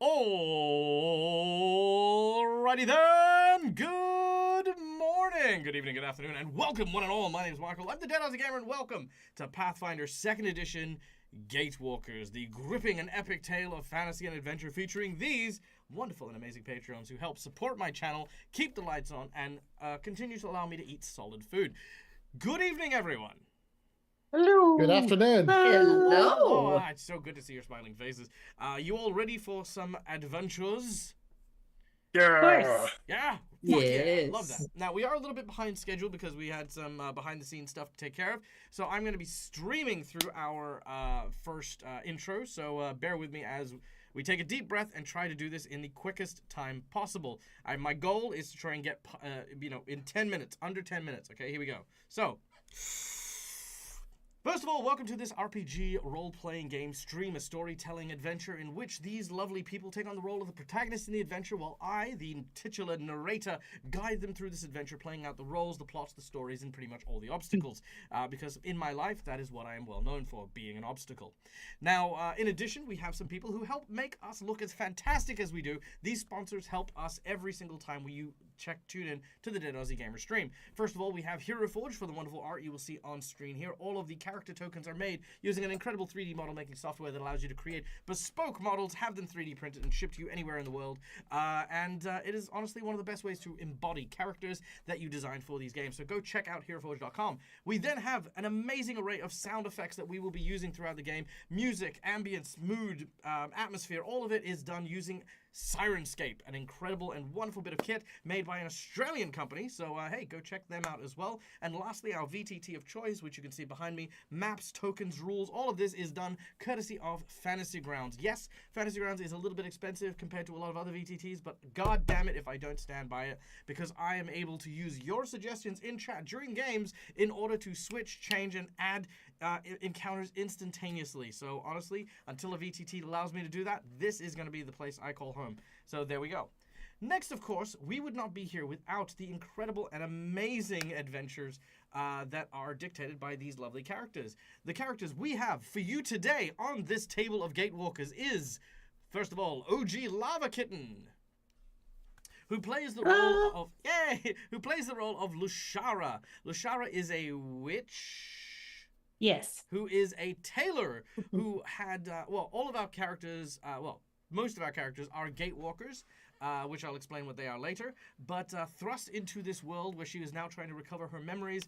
Alrighty then, good morning, good evening, good afternoon, and welcome one and all. My name is Michael, I'm the Dead Aussie Gamer, and welcome to Pathfinder 2nd Edition Gatewalkers, the gripping and epic tale of fantasy and adventure featuring these wonderful and amazing Patreons who help support my channel, keep the lights on, and continue to allow me to eat solid food. Good evening, everyone. Hello. Good afternoon. Hello. Oh, it's so good to see your smiling faces. You all ready for some adventures? Of course. Yeah? Fuck Yes. yeah. Love that. Now, we are a little bit behind schedule because we had some behind-the-scenes stuff to take care of. So I'm going to be streaming through our first intro. So bear with me as we take a deep breath and try to do this in the quickest time possible. My goal is to try and get, in 10 minutes, under 10 minutes. Okay, here we go. So... first of all, welcome to this RPG role-playing game stream, a storytelling adventure in which these lovely people take on the role of the protagonist in the adventure while I, the titular narrator, guide them through this adventure, playing out the roles, the plots, the stories, and pretty much all the obstacles. Because in my life, that is what I am well known for, being an obstacle. Now, in addition, we have some people who help make us look as fantastic as we do. These sponsors help us every single time you tune in to the Dead Aussie Gamer stream. First of all, we have Hero Forge for the wonderful art you will see on screen here. All of the character tokens are made using an incredible 3D model making software that allows you to create bespoke models, have them 3D printed, and shipped to you anywhere in the world. It is honestly one of the best ways to embody characters that you designed for these games. So go check out HeroForge.com. We then have an amazing array of sound effects that we will be using throughout the game. Music, ambience, mood, atmosphere, all of it is done using Sirenscape, an incredible and wonderful bit of kit made by an Australian company, so hey, go check them out as well. And lastly, our VTT of choice, which you can see behind me, maps, tokens, rules, all of this is done courtesy of Fantasy Grounds. Yes, Fantasy Grounds is a little bit expensive compared to a lot of other VTTs, but god damn it if I don't stand by it, because I am able to use your suggestions in chat during games in order to switch, change, and add encounters instantaneously. So honestly, until a VTT allows me to do that, this is going to be the place I call home. So there we go. Next, of course, we would not be here without the incredible and amazing adventures that are dictated by these lovely characters. The characters we have for you today on this table of Gatewalkers is, first of all, OG Lava Kitten, who plays the role of Lushara. Lushara is a witch. Yes. Who is a tailor who had, all of our characters, most of our characters are Gatewalkers, which I'll explain what they are later, but thrust into this world where she is now trying to recover her memories.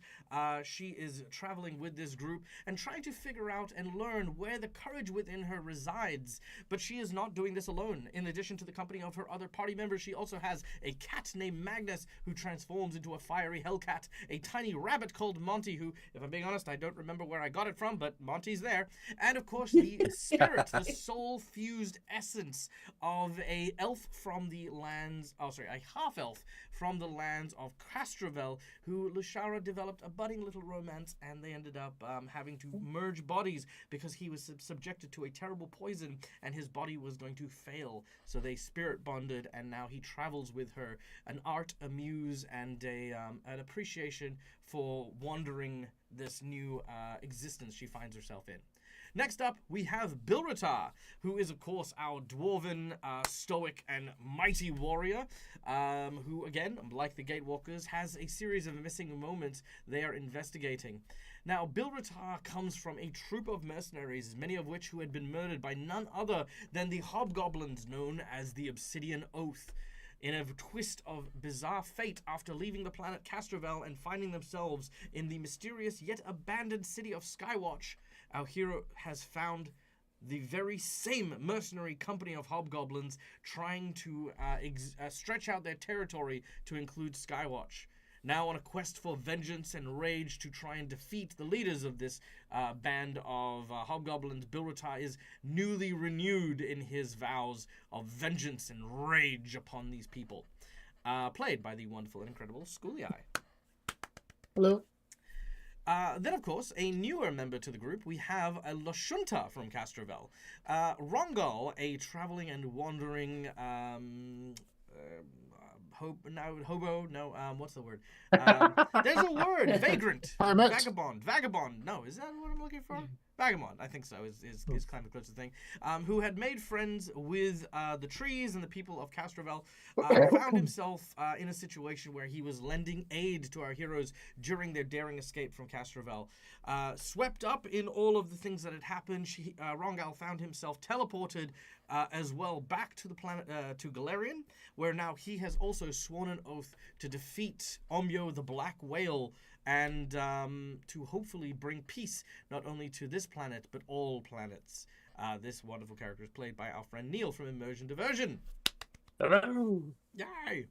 She is traveling with this group and trying to figure out and learn where the courage within her resides, but she is not doing this alone. In addition to the company of her other party members, she also has a cat named Magnus who transforms into a fiery hellcat, a tiny rabbit called Monty who, if I'm being honest, I don't remember where I got it from, but Monty's there, and of course the spirit, the soul-fused essence of a elf from the lands, a half-elf from the lands of Castrovel, who Lushara developed a budding little romance, and they ended up having to merge bodies because he was subjected to a terrible poison and his body was going to fail. So they spirit bonded, and now he travels with her, an art, a muse, and an appreciation for wandering this new existence she finds herself in. Next up, we have Bilratar, who is, of course, our dwarven, stoic, and mighty warrior, who, again, like the Gatewalkers, has a series of missing moments they are investigating. Now, Bilratar comes from a troop of mercenaries, many of which who had been murdered by none other than the hobgoblins known as the Obsidian Oath. In a twist of bizarre fate, after leaving the planet Castrovel and finding themselves in the mysterious yet abandoned city of Skywatch, our hero has found the very same mercenary company of hobgoblins trying to stretch out their territory to include Skywatch. Now on a quest for vengeance and rage to try and defeat the leaders of this band of hobgoblins, Bilratar is newly renewed in his vows of vengeance and rage upon these people. Played by the wonderful and incredible Schooly Eye. Hello. Then, of course, a newer member to the group, we have a Lashunta from Castrovel. Rongal, a traveling and wandering what's the word? There's a word, vagrant, vagabond. No, is that what I'm looking for? Vagabond, I think so, is kind of the closest thing, who had made friends with the trees and the people of Castrovel, found himself in a situation where he was lending aid to our heroes during their daring escape from Castrovel. Swept up in all of the things that had happened, Rongal found himself teleported as well back to the planet, to Galarian, where now he has also sworn an oath to defeat Omyo the Black Whale, and to hopefully bring peace not only to this planet, but all planets. This wonderful character is played by our friend Neil from Immersion Diversion. Hello. Yay!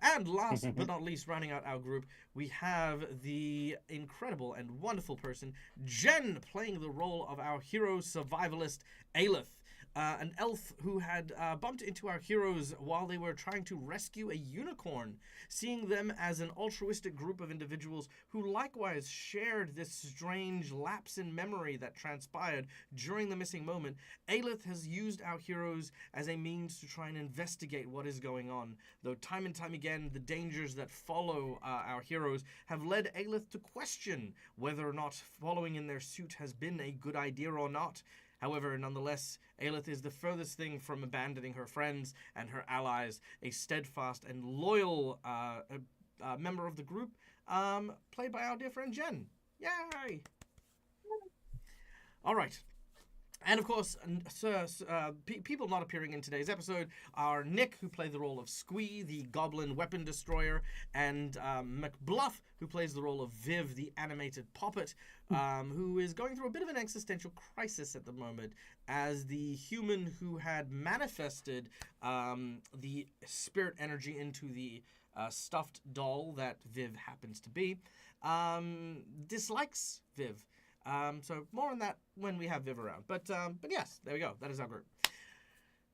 And last but not least, rounding out our group, we have the incredible and wonderful person, Jen, playing the role of our hero survivalist, Aelith. An elf who had bumped into our heroes while they were trying to rescue a unicorn, seeing them as an altruistic group of individuals who likewise shared this strange lapse in memory that transpired during the missing moment. Aelith has used our heroes as a means to try and investigate what is going on, though time and time again the dangers that follow our heroes have led Aelith to question whether or not following in their suit has been a good idea or not. However, nonetheless, Aelith is the furthest thing from abandoning her friends and her allies, a steadfast and loyal member of the group, played by our dear friend Jen. Yay! All right. And of course, people not appearing in today's episode are Nick, who played the role of Squee, the goblin weapon destroyer, and McBluff, who plays the role of Viv, the animated poppet, who is going through a bit of an existential crisis at the moment as the human who had manifested the spirit energy into the stuffed doll that Viv happens to be, dislikes Viv. So more on that when we have Viv around. But yes, there we go. That is our group.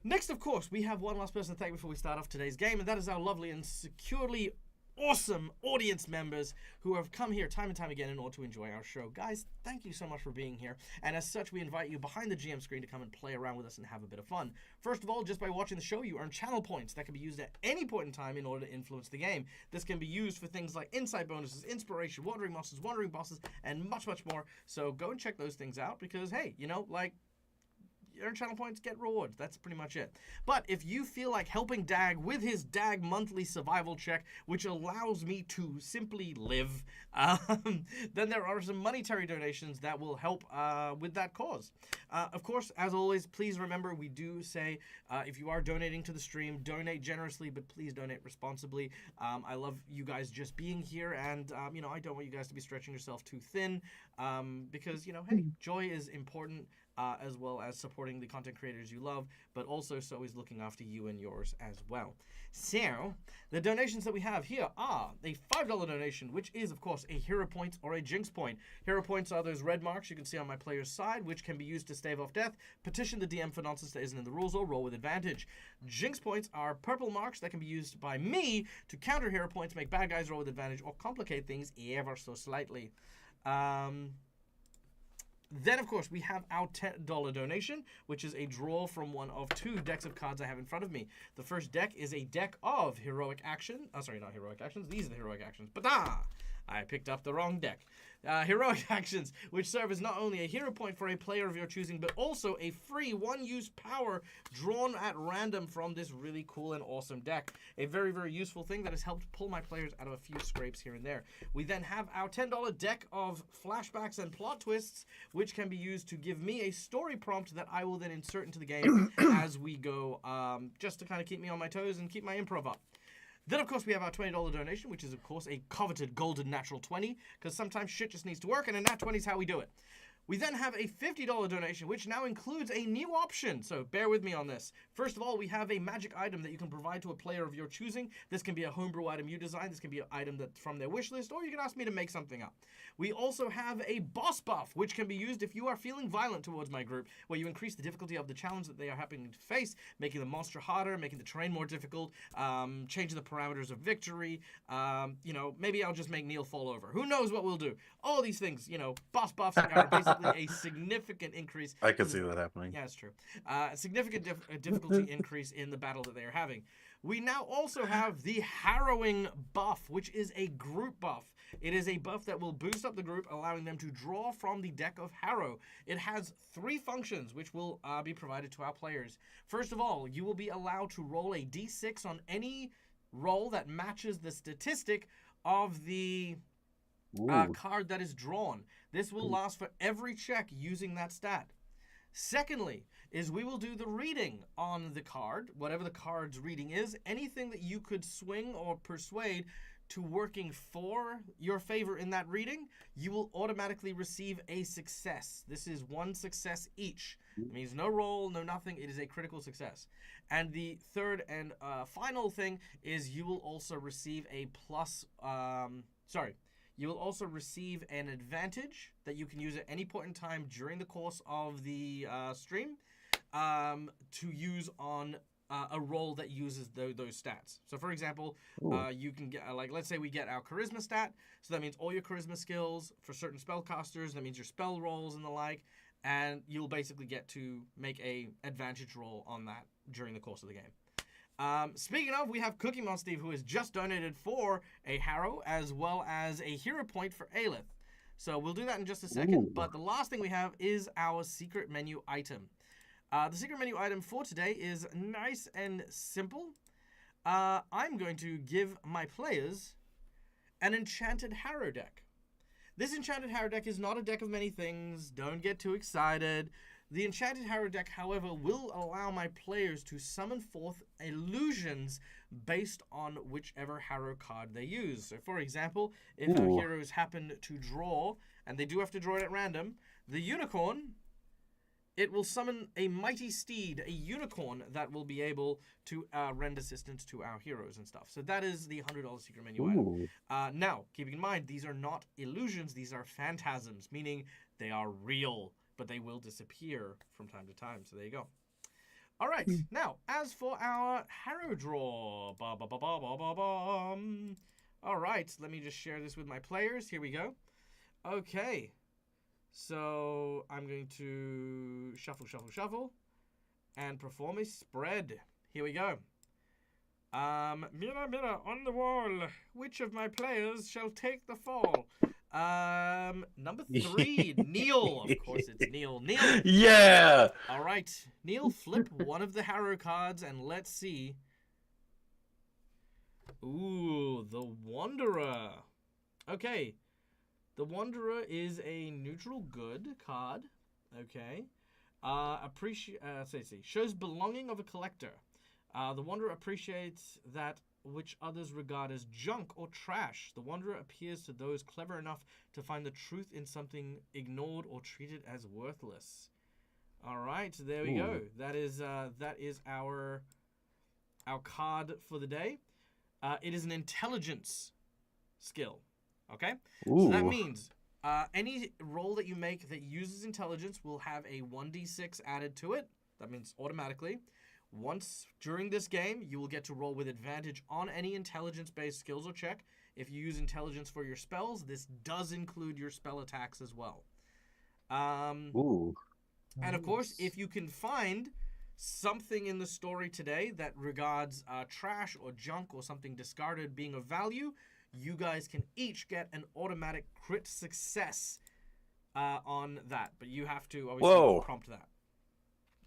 Next, of course, we have one last person to thank before we start off today's game, and that is our lovely and securely awesome audience members who have come here time and time again in order to enjoy our show. Guys, thank you so much for being here, and as such, we invite you behind the GM screen to come and play around with us and have a bit of fun. First of all, just by watching the show, you earn channel points that can be used at any point in time in order to influence the game. This can be used for things like insight bonuses, inspiration, wandering monsters, wandering bosses, and much, much more. So go and check those things out because, hey, you know, like, earn channel points, get rewards. That's pretty much it. But if you feel like helping Dag with his Dag monthly survival check, which allows me to simply live, then there are some monetary donations that will help with that cause. Of course, as always, please remember we do say if you are donating to the stream, donate generously, but please donate responsibly. I love you guys just being here, and you know, I don't want you guys to be stretching yourself too thin because, you know, hey, joy is important. As well as supporting the content creators you love, but also so is looking after you and yours as well. So, the donations that we have here are a $5 donation, which is, of course, a hero point or a jinx point. Hero points are those red marks you can see on my player's side, which can be used to stave off death, petition the DM for nonsense that isn't in the rules, or roll with advantage. Jinx points are purple marks that can be used by me to counter hero points, make bad guys roll with advantage, or complicate things ever so slightly. Then, of course, we have our $10 donation, which is a draw from one of two decks of cards I have in front of me. The first deck is a deck of heroic action. Oh, sorry, not heroic actions. These are the heroic actions. But I picked up the wrong deck. Heroic actions, which serve as not only a hero point for a player of your choosing, but also a free one-use power drawn at random from this really cool and awesome deck. A very, very useful thing that has helped pull my players out of a few scrapes here and there. We then have our $10 deck of flashbacks and plot twists, which can be used to give me a story prompt that I will then insert into the game as we go, just to kind of keep me on my toes and keep my improv up. Then, of course, we have our $20 donation, which is, of course, a coveted golden natural 20, because sometimes shit just needs to work, and a nat 20 is how we do it. We then have a $50 donation, which now includes a new option, so bear with me on this. First of all, we have a magic item that you can provide to a player of your choosing. This can be a homebrew item you design, this can be an item that's from their wish list, or you can ask me to make something up. We also have a boss buff, which can be used if you are feeling violent towards my group, where you increase the difficulty of the challenge that they are happening to face, making the monster harder, making the terrain more difficult, changing the parameters of victory. You know, maybe I'll just make Neil fall over. Who knows what we'll do? All these things, you know, boss buffs are basically a significant increase. I could see that happening. Yeah, it's true. A significant difficulty increase in the battle that they are having. We now also have the harrowing buff, which is a group buff. It is a buff that will boost up the group, allowing them to draw from the deck of Harrow. It has 3 functions, which will be provided to our players. First of all, you will be allowed to roll a d6 on any roll that matches the statistic of the card that is drawn. This will last for every check using that stat. Secondly, is we will do the reading on the card, whatever the card's reading is, anything that you could swing or persuade to working for your favor in that reading, you will automatically receive a success. This is 1 success each. It means no roll, no nothing. It is a critical success. And the third and final thing is you will also receive a you will also receive an advantage that you can use at any point in time during the course of the stream to use on a roll that uses those stats. So, for example, you can get, let's say we get our charisma stat. So that means all your charisma skills for certain spellcasters. That means your spell rolls and the like. And you'll basically get to make a advantage roll on that during the course of the game. Speaking of, we have Cookie Mon Steve, who has just donated for a Harrow as well as a hero point for Aelith. So we'll do that in just a second. But the last thing we have is our secret menu item. The secret menu item for today is nice and simple. I'm going to give my players an Enchanted Harrow deck. This Enchanted Harrow deck is not a deck of many things. Don't get too excited. The Enchanted Harrow deck, however, will allow my players to summon forth illusions based on whichever Harrow card they use. So, for example, if our heroes happen to draw, and they do have to draw it at random, the unicorn, it will summon a mighty steed, a unicorn that will be able to rend assistance to our heroes and stuff. So that is the $100 secret menu item. Now, keeping in mind, these are not illusions, these are phantasms, meaning they are real, but they will disappear from time to time. So there you go. All right. Now, as for our Harrow draw. All right. Let me just share this with my players. Here we go. Okay. So I'm going to shuffle, and perform a spread. Here we go. Mirror, mirror on the wall, which of my players shall take the fall? Number 3, Neil. Of course, it's Neil. Neil. Yeah. All right, Neil, flip one of the Harrow cards, and let's see. Ooh, the Wanderer. Okay. The Wanderer is a neutral good card. Okay. Shows belonging of a collector. The Wanderer appreciates that which others regard as junk or trash. The Wanderer appears to those clever enough to find the truth in something ignored or treated as worthless. All right, there we go. That is our card for the day. It is an intelligence skill. Okay? So that means any roll that you make that uses intelligence will have a 1d6 added to it. That means automatically. Once during this game, you will get to roll with advantage on any intelligence-based skills or check. If you use intelligence for your spells, this does include your spell attacks as well. And of course, if you can find something in the story today that regards trash or junk or something discarded being of value, you guys can each get an automatic crit success on that. But you have to obviously prompt that.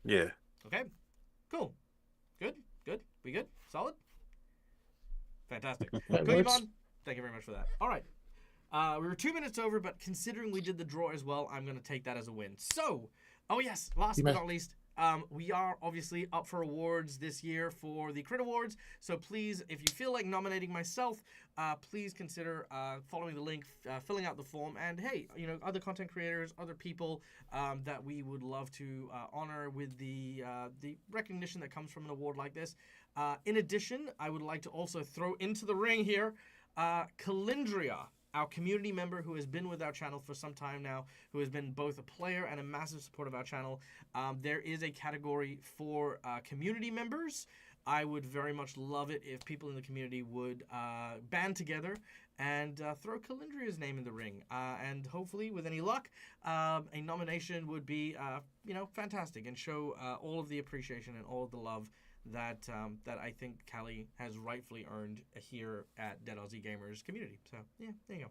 Yeah. Okay. Cool. Good. We good? Solid? Fantastic. Cookie Mon, thank you very much for that. All right. We were 2 minutes over, but considering we did the draw as well, I'm going to take that as a win. So, last but not least, we are obviously up for awards this year for the Crit Awards. So please, if you feel like nominating myself, please consider following the link, filling out the form, and hey, other content creators, other people that we would love to honor with the recognition that comes from an award like this. In addition, I would like to also throw into the ring here Calindria, our community member who has been with our channel for some time now, who has been both a player and a massive support of our channel. There is a category for community members. I would very much love it if people in the community would band together and throw Calindria's name in the ring. And hopefully, with any luck, a nomination would be, fantastic and show all of the appreciation and all of the love that that I think Callie has rightfully earned here at Dead Aussie Gamers community. So yeah, there you go.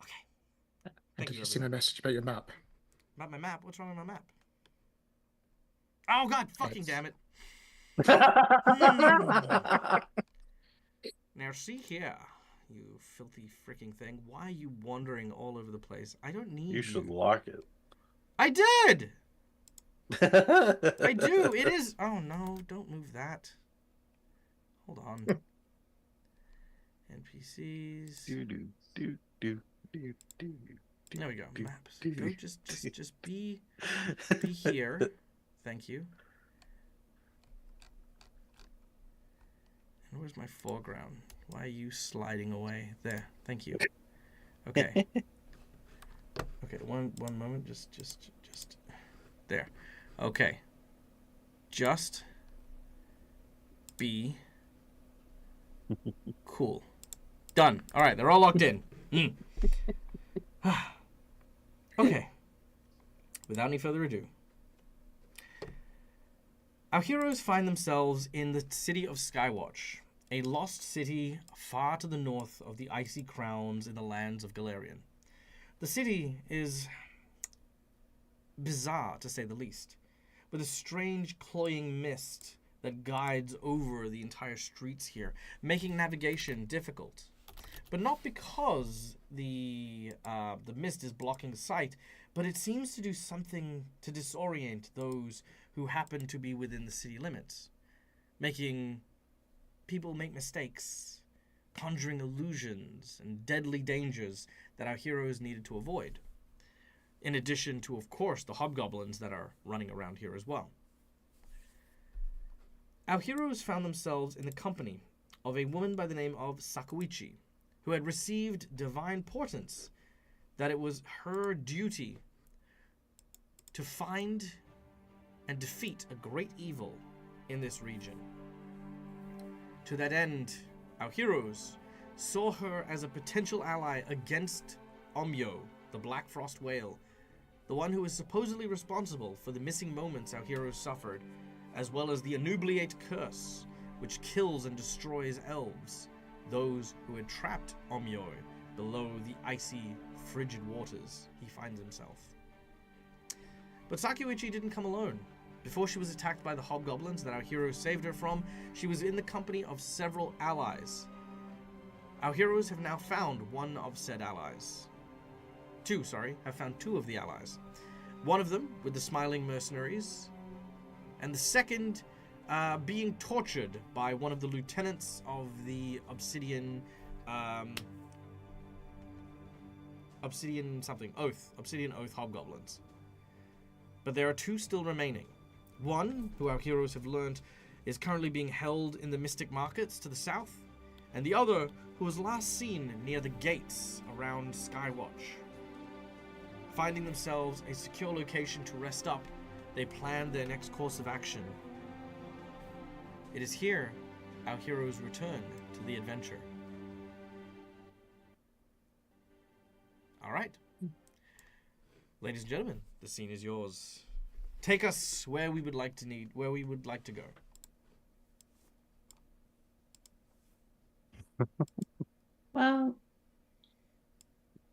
Okay. And Thank did you, you see my everyone. message about your map? About my map? What's wrong with my map? Oh God! Fucking It's- damn it! Now see here, you filthy freaking thing. Why are you wandering all over the place? I don't need you. You should lock it. I did. I do. It is. Oh no! Don't move that. Hold on. NPCs. There we go. Maps. Go. Just be here. Thank you. And where's my foreground? Why are you sliding away? There. Thank you. Okay. Okay. One moment. Just. There. Okay. Just be cool. Done. All right. They're all locked in. Okay. Without any further ado, our heroes find themselves in the city of Skywatch, a lost city far to the north of the icy crowns in the lands of Galarian. The city is bizarre, to say the least, with a strange cloying mist that guides over the entire streets here, making navigation difficult. But not because the mist is blocking sight, but it seems to do something to disorient those who happen to be within the city limits, making people make mistakes, conjuring illusions and deadly dangers that our heroes needed to avoid. In addition to, of course, the hobgoblins that are running around here as well. Our heroes found themselves in the company of a woman by the name of Sakuichi, who had received divine portents that it was her duty to find and defeat a great evil in this region. To that end, our heroes saw her as a potential ally against Omyo, the Black Frost Whale, the one who is supposedly responsible for the missing moments our heroes suffered, as well as the Anubliate Curse, which kills and destroys elves, those who had trapped Omyo below the icy, frigid waters he finds himself. But Sakuichi didn't come alone. Before she was attacked by the hobgoblins that our heroes saved her from, she was in the company of several allies. Our heroes have now found one of said allies. Have found two of the allies. One of them with the smiling mercenaries, and the second being tortured by one of the lieutenants of the Obsidian Oath hobgoblins. But there are two still remaining. One, who our heroes have learned is currently being held in the Mystic Markets to the south, and the other, who was last seen near the gates around Skywatch. Finding themselves a secure location to rest up, they planned their next course of action. It is here our heroes return to the adventure. All right. Ladies and gentlemen, the scene is yours. Take us where we would like to go. Well,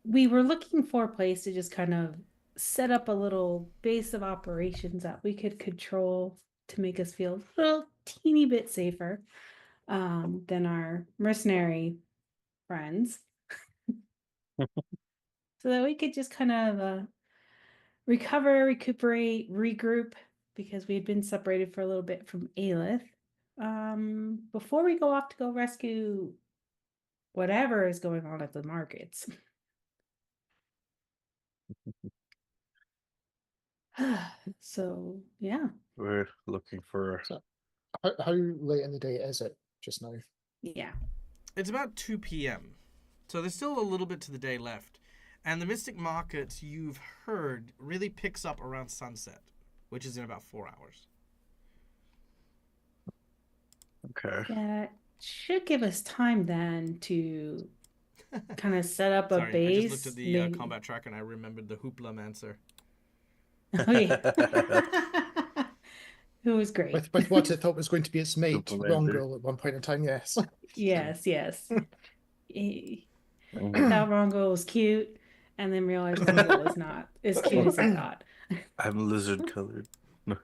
we were looking for a place to just kind of set up a little base of operations that we could control to make us feel a little teeny bit safer than our mercenary friends. So that we could just kind of recover, recuperate, regroup, because we had been separated for a little bit from Aelith. Before we go off to go rescue whatever is going on at the markets. So, yeah. We're looking for. So, how late in the day is it just now? Yeah. It's about 2 p.m. So there's still a little bit to the day left. And the Mystic Market, you've heard, really picks up around sunset, which is in about 4 hours. Okay. That should give us time then to kind of set up a Sorry, base. I just looked at the combat tracker and I remembered the Hoopla Mancer. Oh, yeah. It was great. With what it thought was going to be its mate, Commander. Rongrel, at one point in time, yes. Yes, yes. He Mhm. thought Rongo was cute, and then realized Rongo was not as cute as he thought. I'm lizard colored. Well,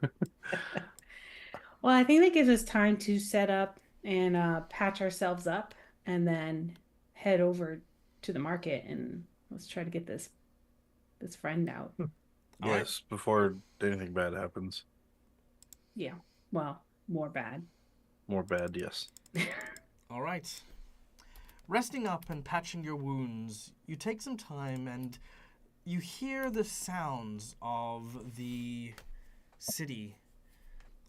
I think that gives us time to set up and patch ourselves up, and then head over to the market and let's try to get this friend out. All right. Yes, before anything bad happens. Yeah. Well, more bad. More bad, yes. All right. Resting up and patching your wounds, you take some time and you hear the sounds of the city.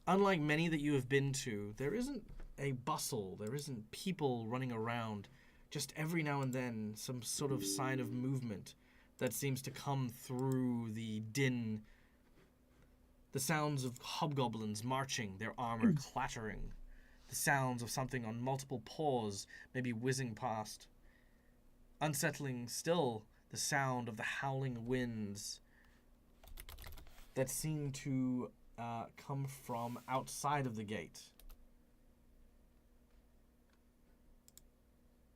Unlike many that you have been to, there isn't a bustle, there isn't people running around. Just every now and then, some sort of sign of movement that seems to come through the din. The sounds of hobgoblins marching, their armor clattering. The sounds of something on multiple paws, maybe whizzing past. Unsettling still, the sound of the howling winds that seem to come from outside of the gate.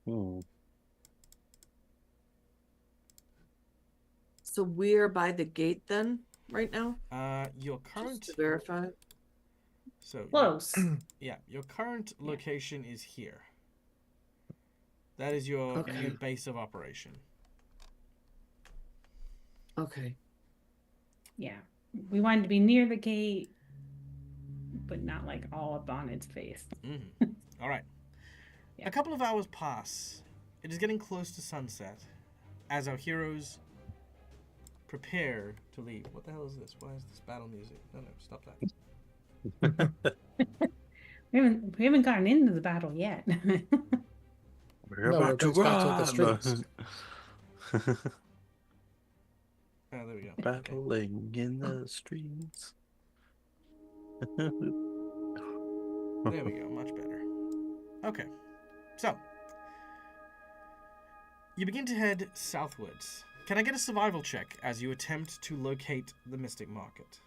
Hmm. So we're by the gate then, right now? Your Just current to verify. Close. your current location is here. That is your Okay. base of operation. Okay. Yeah. We wanted to be near the gate, but not like all up on its face. All right. Yeah. A couple of hours pass. It is getting close to sunset as our heroes prepare to leave. What the hell is this? Why is this battle music? No, stop that. We haven't gotten into the battle yet. We're No, we're about to about to battle the run. Oh, there we go. Okay. Battling in the streets. There we go. Much better. Okay. So, you begin to head southwards. Can I get a survival check as you attempt to locate the Mystic Market?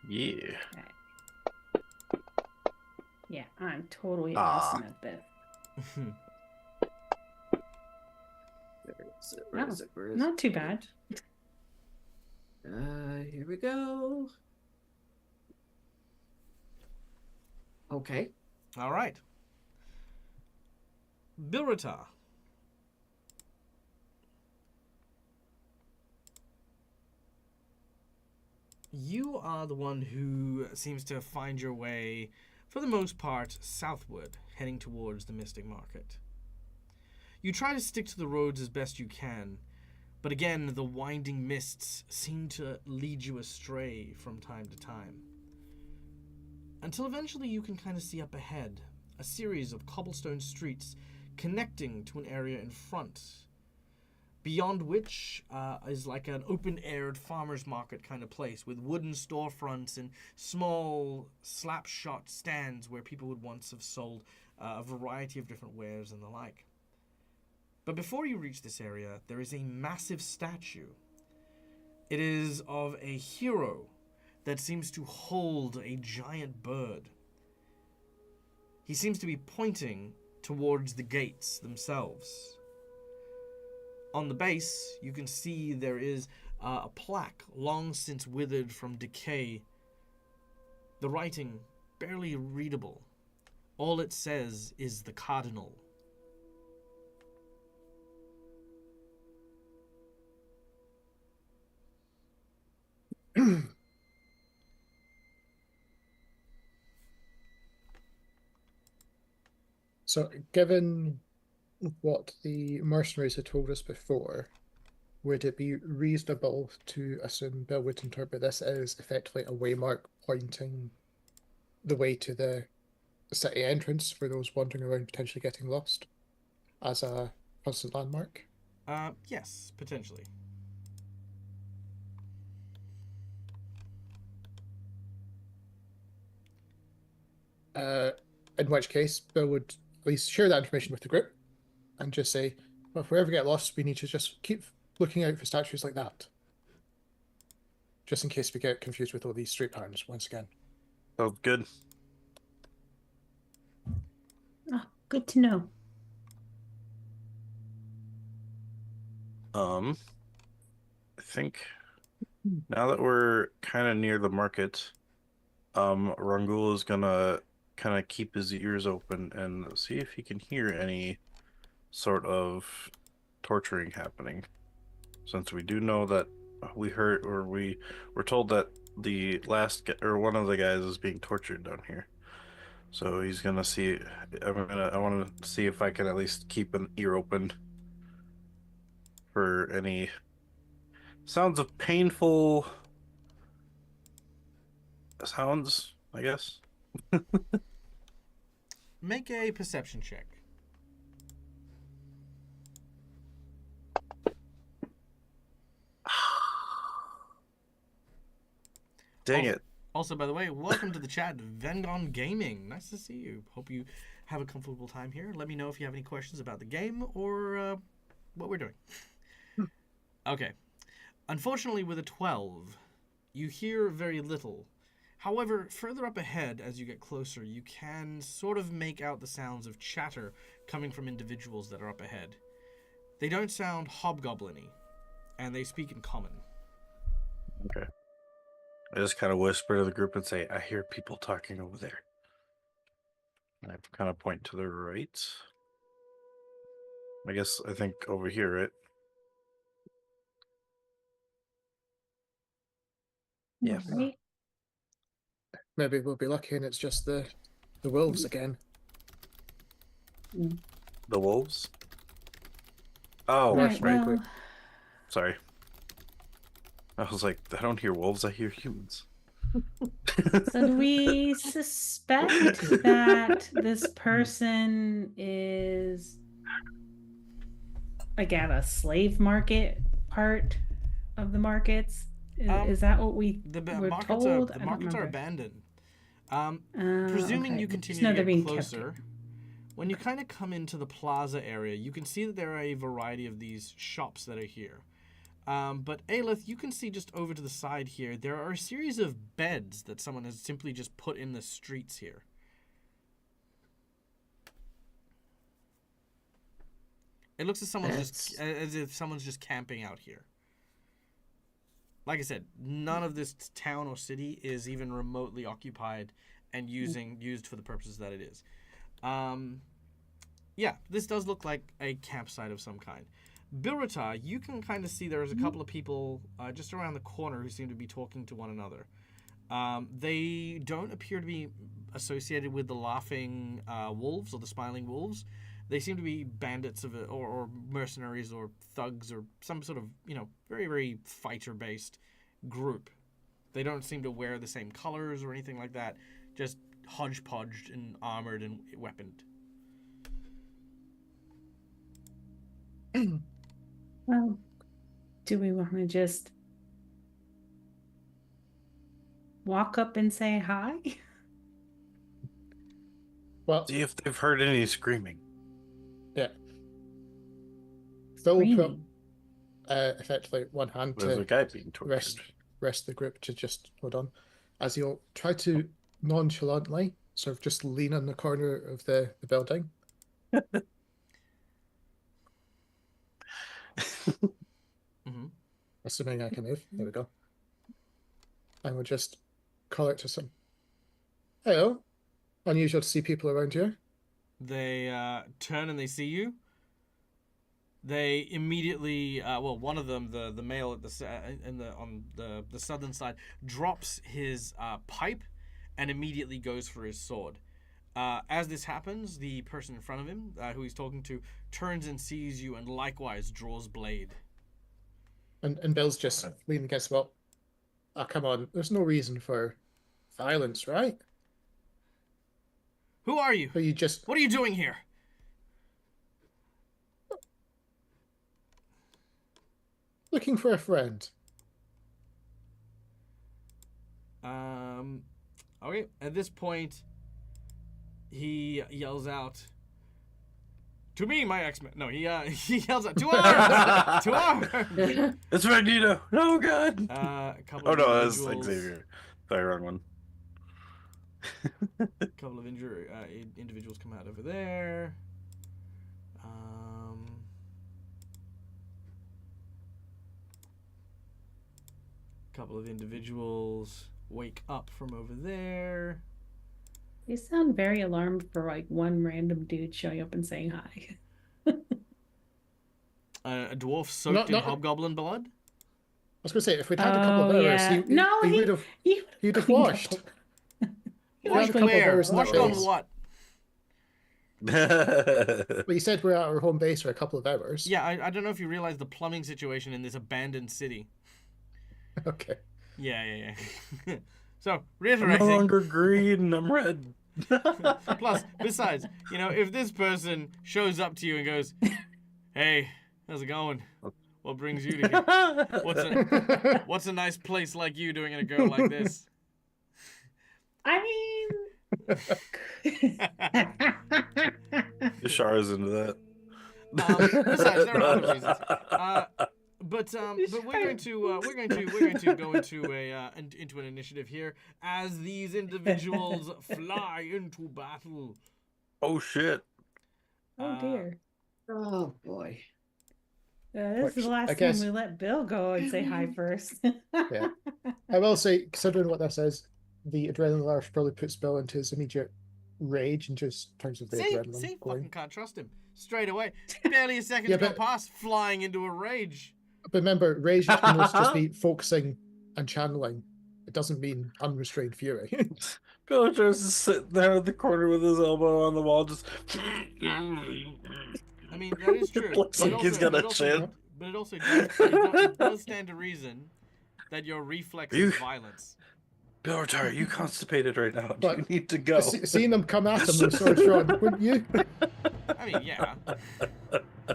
Yeah. Yeah, I'm totally Ah. awesome at this. Where is it? No, Where is it? Where is Not it? too bad. Here we go. Okay. All right. Bilrata. You are the one who seems to find your way, for the most part, southward, heading towards the Mystic Market. You try to stick to the roads as best you can, but again, the winding mists seem to lead you astray from time to time. Until eventually you can kind of see up ahead a series of cobblestone streets connecting to an area in front, beyond which is like an open-aired farmer's market kind of place with wooden storefronts and small slap-shot stands where people would once have sold a variety of different wares and the like. But before you reach this area, there is a massive statue. It is of a hero that seems to hold a giant bird. He seems to be pointing towards the gates themselves. On the base, you can see there is a plaque long since withered from decay. The writing barely readable. All it says is the Cardinal. So, given what the mercenaries had told us before, would it be reasonable to assume Bill would interpret this as effectively a waymark pointing the way to the city entrance for those wandering around potentially getting lost as a constant landmark? Yes, potentially. In which case, Bill would at least share that information with the group and just say, well, if we ever get lost, we need to just keep looking out for statues like that. just in case we get confused with all these street patterns once again. Oh, good. Oh, good to know. I think now that we're kind of near the market, Rangul is gonna kind of keep his ears open and see if he can hear any sort of torturing happening. Since we do know that we heard or we were told that the or one of the guys is being tortured down here. So he's gonna see. I want to see if I can at least keep an ear open for any sounds of painful sounds, I guess. Make a perception check. Dang Also- it. Also, by the way, welcome to the chat, Vengon Gaming. Nice to see you. Hope you have a comfortable time here. Let me know if you have any questions about the game or what we're doing. Okay. Unfortunately, with a 12, you hear very little. However, further up ahead, as you get closer, you can sort of make out the sounds of chatter coming from individuals that are up ahead. They don't sound hobgoblin-y, and they speak in common. Okay. I just kind of whisper to the group and say, I hear people talking over there. And I kind of point to the right. I think over here, right? Yeah. Right? Maybe we'll be lucky and it's just the wolves again. The wolves? Oh, Right, right. well, Sorry. I was like, I don't hear wolves, I hear humans. so do we suspect that this person is like at a slave market part of the markets? Is that what we The were markets told? are I the don't markets are remember. abandoned. Presuming Okay. you Just continue know to they're get being kept closer, when you kind of come into the plaza area, you can see that there are a variety of these shops that are here. But Aelith, you can see just over to the side here, there are a series of beds that someone has simply just put in the streets here. It looks as as if someone's just camping out here. Like I said, none of this town or city is even remotely occupied and used for the purposes that it is. Yeah, this does look like a campsite of some kind. Birita, you can kind of see there's a couple of people just around the corner who seem to be talking to one another. They don't appear to be associated with the laughing wolves or the smiling wolves. They seem to be bandits or mercenaries or thugs or some sort of, very, very fighter-based group. They don't seem to wear the same colors or anything like that. Just hodgepodged and armored and weaponed. Well, do we want to just walk up and say hi? Well, See if they've heard any screaming. yeah. Phil put Screaming. effectively one hand There's a to guy being tortured. rest the group to just hold on, as he'll try to nonchalantly sort of just lean on the corner of the building. Mm-hmm. Assuming I can move. There we go. And we'll just call out to some. Hello. Unusual to see people around here. They turn and they see you. They immediately, one of them, the male at on the southern side, drops his pipe and immediately goes for his sword. As this happens, the person in front of him, who he's talking to, turns and sees you and likewise draws blade. And Bill's just leaning against the wall. Oh, come on. There's no reason for violence, right? Who are you? Or you just What are you doing here? looking for a friend. Okay. At this point, he yells out, To me, my X-Men. No, he he yells out, to arms! To arms! It's Magneto. No, God. A couple Oh of no, that's individuals, Xavier. Sorry, wrong one. couple of individuals come out over there. Couple of individuals wake up from over there. You sound very alarmed for like one random dude showing up and saying hi. A dwarf soaked in Not- hobgoblin blood. I was going to say, if we'd had a couple of hours, yeah. No, he he would have he'd have cleaned up washed. a- He Washed had a couple of where? hours in that Washed on base. what? Well, you said we're at our home base for a couple of hours. Yeah, I don't know if you realize the plumbing situation in this abandoned city. Okay. Yeah. So, I'm no reiterating. longer green. I'm red. Plus, besides, if this person shows up to you and goes, "Hey, how's it going? What brings you to here? What's a nice place like you doing in a girl like this?" I mean, Yashara's into that. Besides, there are other reasons. But we're going to go into an initiative here as these individuals fly into battle. Oh shit. oh dear. Oh boy. This is Which, the last I guess- time we let Bill go and say hi first. Yeah. I will say, considering what this is, the adrenaline rush probably puts Bill into his immediate rage and just turns with the adrenaline See, going. fucking can't trust him. Straight away, barely a second Yeah, to go but- past, flying into a rage. But remember, rage can also just be focusing and channeling. It doesn't mean unrestrained fury. Bill tries to sit there in the corner with his elbow on the wall, just. I mean, that is true. Looks like he's got a chin. But it also does stand to reason that your reflex You- is violence. Bill Retire, are you constipated right now? Do you But- need to go? Seeing them come at him with swords drawn, wouldn't you? I mean, yeah.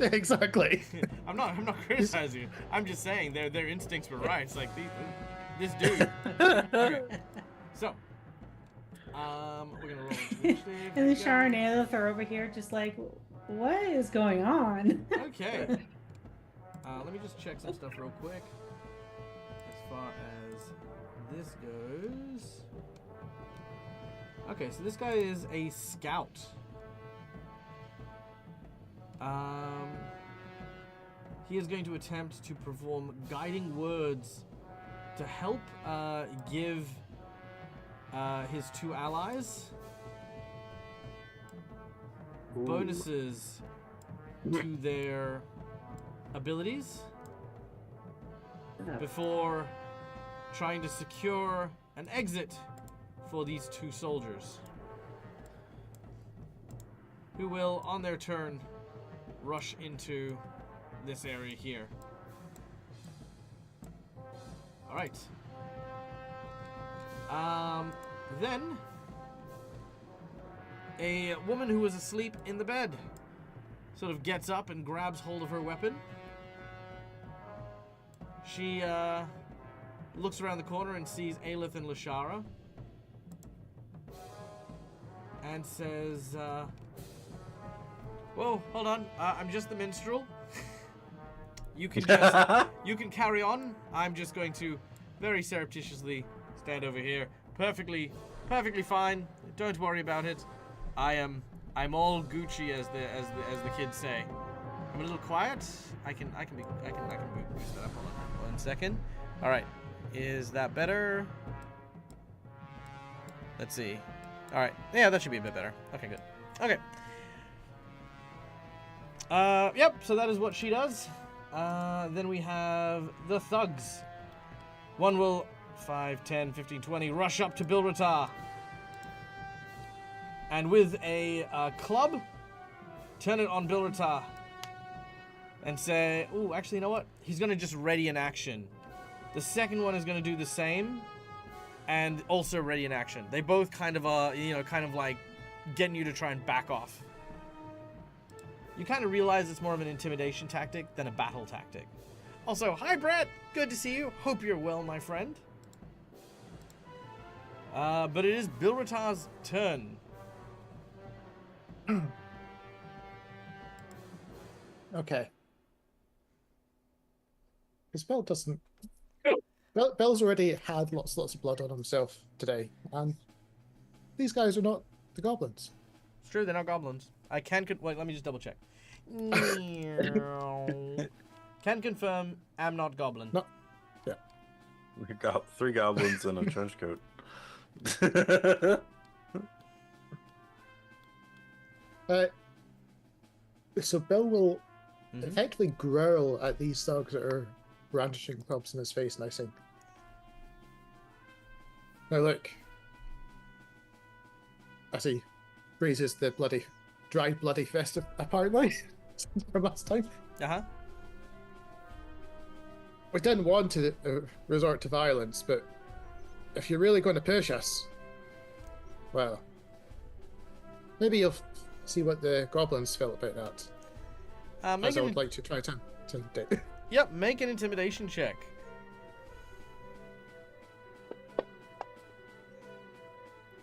Exactly. I'm not criticizing you. I'm just saying their instincts were right. It's like this dude. Okay. So, we're gonna roll initiative. And then Shara and Aelith are over here just like, what is going on? Okay. Let me just check some stuff real quick. As far as this goes. Okay, so this guy is a scout. He is going to attempt to perform guiding words to help give his two allies bonuses to their abilities before trying to secure an exit for these two soldiers, who will, on their turn, rush into this area here. All right. Then a woman who was asleep in the bed sort of gets up and grabs hold of her weapon. She looks around the corner and sees Aelith and Lashara and says, whoa, hold on, I'm just the minstrel. You can carry on. I'm just going to very surreptitiously stand over here. Perfectly fine. Don't worry about it. I'm all Gucci, as the kids say. I'm a little quiet. I can boost that up. Hold on 1 second. All right, is that better? Let's see. All right, yeah, that should be a bit better. Okay, good. Okay. Yep. So that is what she does. Then we have the thugs. One will 5, 10, 15, 20 rush up to Bilratar. And with a club, turn it on Bilratar. And say, ooh, actually, you know what? He's going to just ready an action. The second one is going to do the same. And also ready an action. They both kind of like getting you to try and back off. You kind of realize it's more of an intimidation tactic than a battle tactic. Also, hi Brett! Good to see you. Hope you're well, my friend. But it is Bilratar's turn. Okay. Because Bill doesn't. Bill's already had lots of blood on himself today, and these guys are not the goblins. It's true, they're not goblins. I can wait, let me just double check. Can confirm, am not goblin. No. Yeah. We got 3 goblins in a trench coat. So Bill will effectively growl at these thugs that are brandishing clubs in his face, and I say, "Now look," as he raises the dry bloody fist apparently from last time. Uh-huh. We didn't want to resort to violence, but if you're really going to push us, well, maybe you'll see what the goblins felt about that. As I would like to try to intimidate. Yep, make an intimidation check.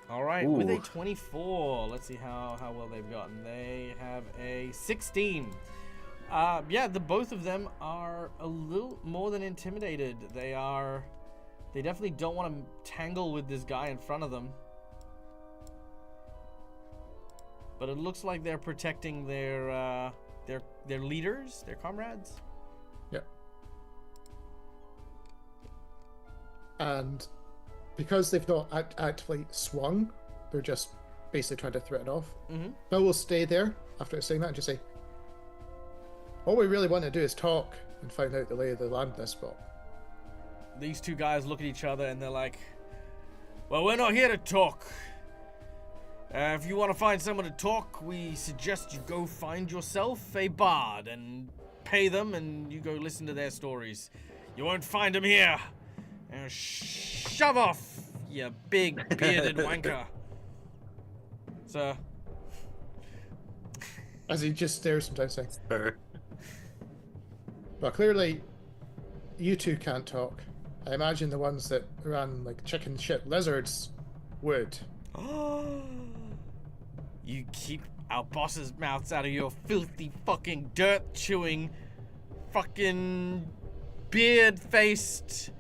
All right, with a 24, let's see how well they've gotten. They have a 16. Yeah, the both of them are a little more than intimidated. They definitely don't want to tangle with this guy in front of them. But it looks like they're protecting their leaders, their comrades. Yep. And because they've not actively swung, they're just basically trying to threaten off. Bill will stay there after saying that and just say, all we really want to do is talk and find out the lay of the land in this spot. These two guys look at each other and they're like, well, we're not here to talk. If you want to find someone to talk, we suggest you go find yourself a bard and pay them and you go listen to their stories. You won't find them here. Shove off, you big bearded wanker. Sir. As he just stares sometimes saying, Sure. well, clearly you two can't talk. I imagine the ones that ran like chicken shit lizards would. You keep our boss's mouths out of your filthy fucking dirt chewing fucking beard faced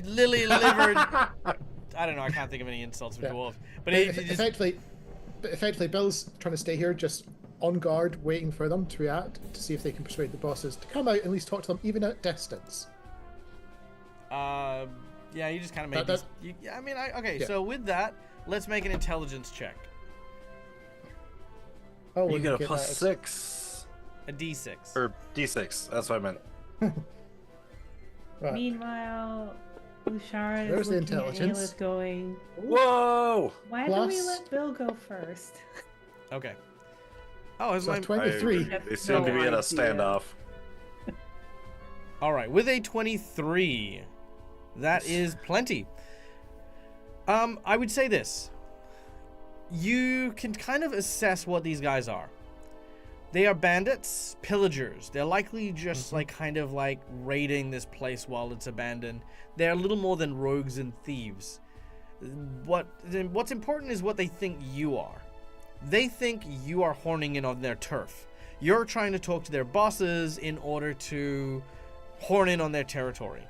lily livered. I don't know, I can't think of any insults for dwarves. But effectively Bill's trying to stay here just on guard, waiting for them to react to see if they can persuade the bosses to come out and at least talk to them even at distance. Yeah, you just kind of made this. So with that, let's make an intelligence check. Oh, You get a +6. A d6. Or D6, that's what I meant. Right. Meanwhile, Ushara There's is the looking at intelligence. Aelith going, Whoa! why don't we Plus- let Bill go first? Okay. Oh, is So my 23. They seem to be in a idea. standoff. All right, with a 23, that is plenty. I would say this. You can kind of assess what these guys are. They are bandits, pillagers. They're likely just kind of raiding this place while it's abandoned. They're a little more than rogues and thieves. What's important is what they think you are. They think you are horning in on their turf. You're trying to talk to their bosses in order to horn in on their territory.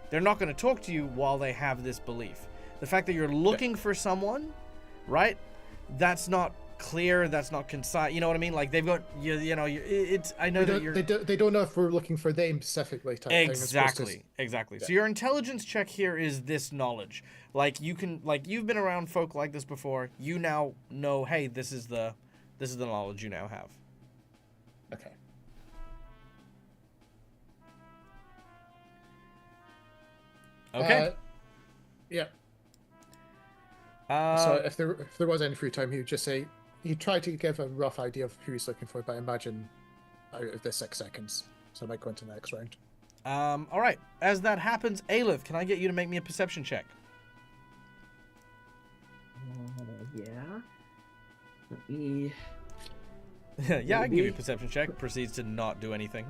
They're not going to talk to you while they have this belief. The fact that you're looking for someone, right? That's not clear. That's not concise. You know what I mean? Like they've got it's. I know that you're. They don't know if we're looking for them specifically. Type thing, as opposed to- Exactly. Yeah. So your intelligence check here is this knowledge. You've been around folk like this before. You now know. Hey, this is the knowledge you now have. Okay. Okay. Yeah. Uh, So if there was any free time, he would just say he'd try to give a rough idea of who he's looking for, but I imagine out of the 6 seconds, so I might go into the next round. all right. As that happens, Aelith, can I get you to make me a perception check? Yeah. Let me. Yeah, I can give you a perception check. Proceeds to not do anything.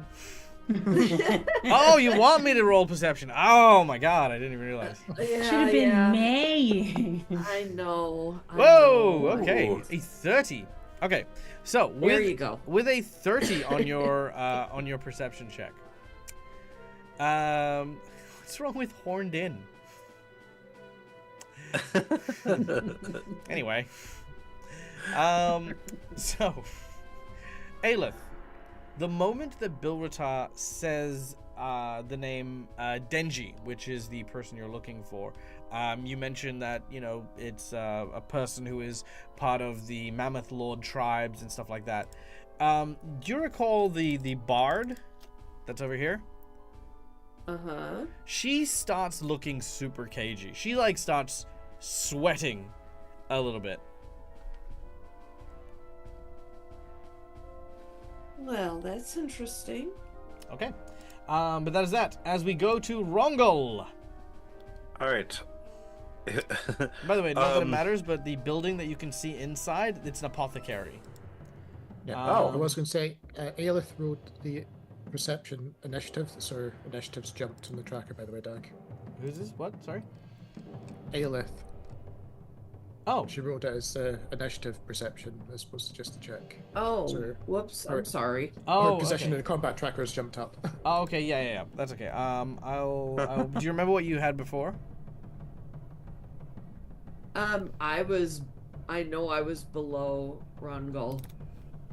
Oh, you want me to roll perception? Oh my god, I didn't even realize. Should have been May. I know. Whoa, okay. A 30. Okay, so There you go. with a 30 on your perception check. What's wrong with horned in? Anyway, so Aelith, the moment that Bilratar says the name Denji, which is the person you're looking for, you mentioned that it's a person who is part of the Mammoth Lord tribes and stuff like that. Do you recall the bard that's over here? Uh-huh. She starts looking super cagey. She starts sweating a little bit. Well, that's interesting. Okay. But that is that. As we go to Rongol. All right. By the way, not that it matters, but the building that you can see inside, it's an apothecary. Yeah. I was going to say, Aelith wrote the perception initiative, so initiatives jumped on the tracker, by the way, Dag. Who's this? What? Sorry? Aelith. Oh. She wrote it as initiative perception as opposed to just the check. Oh, So whoops. her- I'm sorry. Oh, Her position okay. in the combat tracker has jumped up. Oh, okay. Yeah. That's okay. I'll do you remember what you had before? I know I was below Rongol.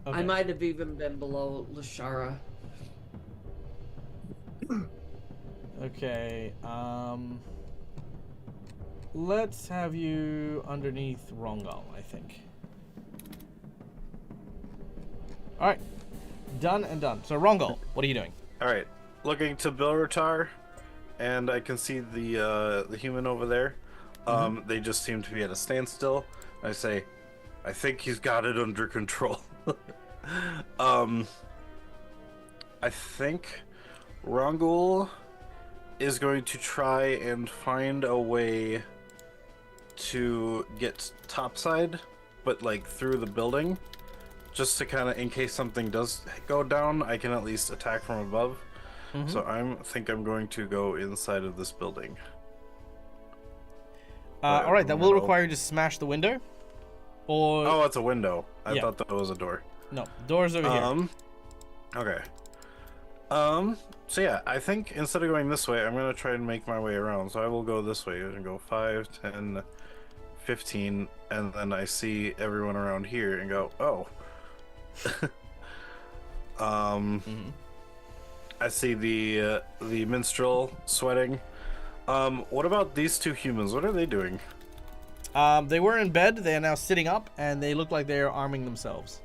Okay. I might have even been below Lashara. Okay. Let's have you underneath Rongol, I think. All right. Done and done. So Rongol, what are you doing? All right, looking to Bilratar, and I can see the human over there. They just seem to be at a standstill. I say, I think he's got it under control. I think Rongul is going to try and find a way to get topside, but through the building, just to kind of, in case something does go down, I can at least attack from above. So I think I'm going to go inside of this building. All right, that will no. require you to smash the window. Or Oh, it's a window. I Yeah. thought that was a door. no, doors over here. Okay. So yeah, I think instead of going this way, I'm gonna try and make my way around. So I will go this way and go 5, 10, 15, and then I see everyone around here and go, oh. I see the minstrel sweating. What about these two humans? What are they doing? They were in bed. They are now sitting up, and they look like they are arming themselves.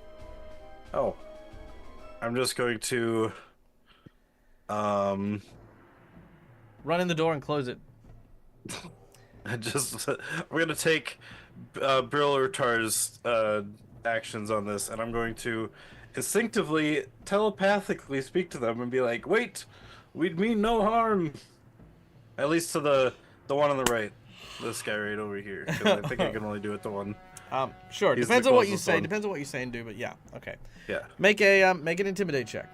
Oh. I'm just going to Run in the door and close it. I'm gonna take Brillertar's actions on this, and I'm going to instinctively, telepathically speak to them and be like, "Wait, we'd mean no harm." At least to the one on the right, this guy right over here, because I think I can only do it to one. Sure. He's Depends the on what you closest say. one. Depends on what you say and do. But yeah, okay. Yeah, Make an intimidate check.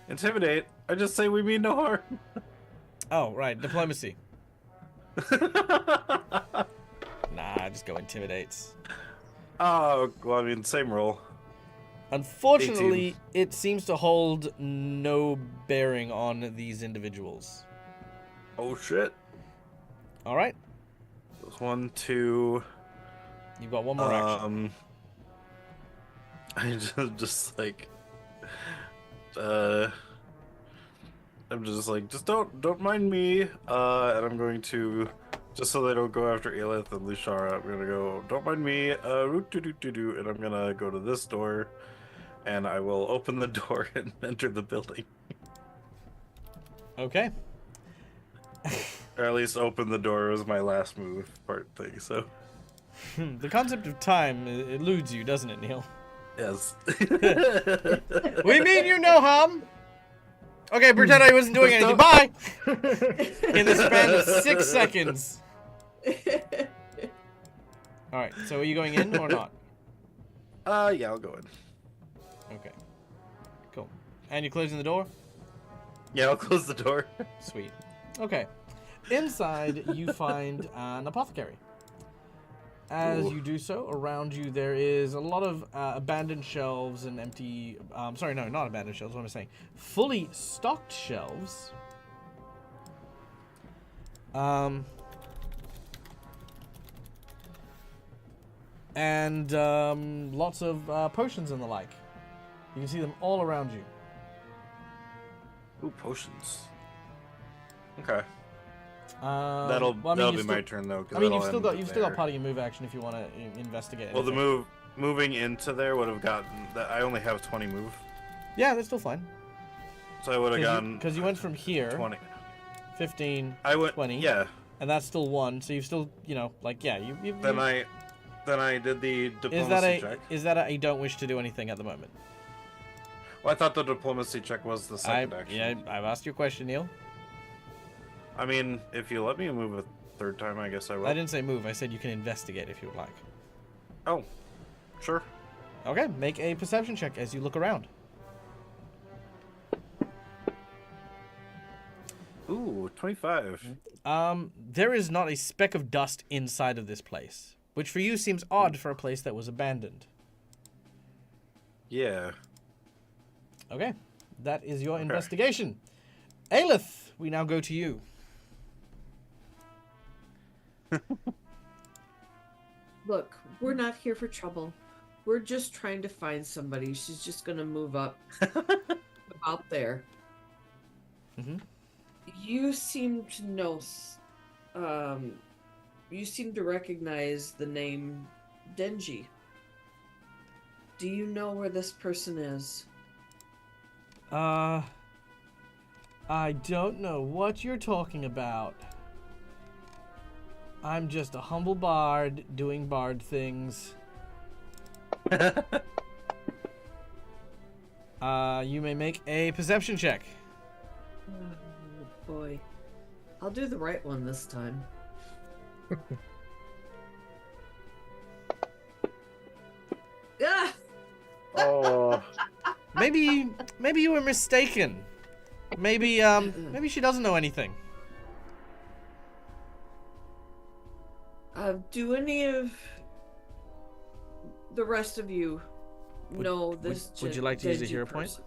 intimidate. I just say we mean no harm. Oh, right. Diplomacy. Nah, just go intimidates. Oh, well, I mean, same roll. Unfortunately, 18. it seems to hold no bearing on these individuals. Oh shit. All right. 1, 2. You've got one more action. I just I'm just like, just don't mind me. And I'm going to, just so they don't go after Aelith and Lushara, I'm gonna go, don't mind me, and I'm gonna go to this door, and I will open the door and enter the building. Okay. Or at least open the door was my last move part thing, so. The concept of time eludes you, doesn't it, Neil? Yes. We mean you no harm. Okay, pretend I wasn't doing anything. Bye. In the span of 6 seconds. All right. So are you going in or not? Yeah, I'll go in. Okay. Cool. And you're closing the door? Yeah, I'll close the door. Sweet. Okay. Inside, you find an apothecary. As Ooh. you do so, around you there is a lot of abandoned shelves and empty... sorry, no, not abandoned shelves. What am I saying? Fully stocked shelves. And lots of potions and the like. You can see them all around you. Ooh, potions. Okay. Well, That'll be my turn though. 'Cause I mean, that'll you've end still got there. part of your move action if you want to investigate. Well, anything. moving into there would have gotten that. I only have 20 move, Yeah, that's still fine. so I would have gotten Because you went from here, 20. 15, I went 20. Yeah. and that's still 1. So you've still, like, yeah, you Then I did the is diplomacy check. that a you don't wish to do anything at the moment? Well, I thought the diplomacy check was the second action. Yeah, I've asked you a question, Neil. I mean, if you let me move a third time, I guess I will. I didn't say move. I said you can investigate if you would like. Oh, sure. Okay, make a perception check as you look around. Ooh, 25. There is not a speck of dust inside of this place, which for you seems odd for a place that was abandoned. Yeah. Okay, that is your investigation. Aelith, we now go to you. Look, we're not here for trouble. We're just trying to find somebody. She's just gonna move up out there. Mhm. You seem to know. You seem to recognize the name Denji. Do you know where this person is? I don't know what you're talking about. I'm just a humble bard doing bard things. You may make a perception check. Oh boy. I'll do the right one this time. Ah! Oh. Maybe you were mistaken. Maybe she doesn't know anything. Do any of the rest of you know this? Would you like to use a Denji hero point? person?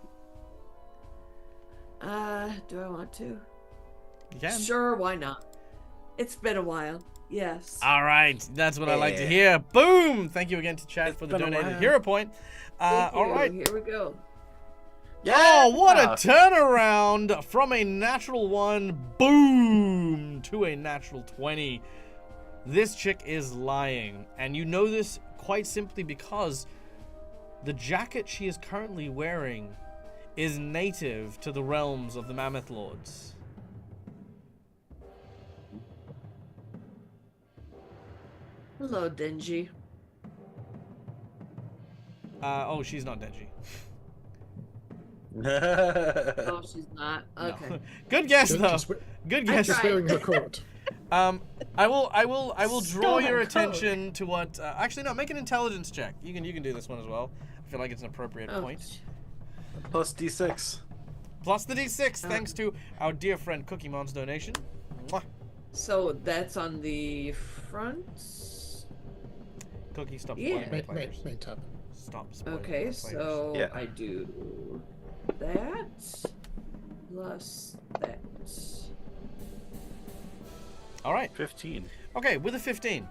Do I want to? You can. Sure, why not? It's been a while. Yes. All right, that's what I like to Yeah. hear. Boom! Thank you again to chat It's for the been a donated while. hero point. Thank All you. right. Here we go. Oh, what a turnaround from a natural 1, boom, to a natural 20. This chick is lying, and you know this quite simply because the jacket she is currently wearing is native to the realms of the Mammoth Lords. Hello, Denji. Oh, she's not Denji. Oh, she's not. No. Okay. Good guess, Just- though. just Good I guess. Just tried. wearing her coat. I will draw Stole your her attention to what. Actually, no. Make an intelligence check. You can do this one as well. I feel like it's an appropriate Oh, point. Plus D6. Plus the D6, thanks to our dear friend Cookie Mon's donation. Mwah. so that's on the front. Cookie, stop Yeah. spoiling my players. Main tab. Stop spoiling my Okay, players. so Yeah. I do that plus that. All right. 15. Okay, with a 15.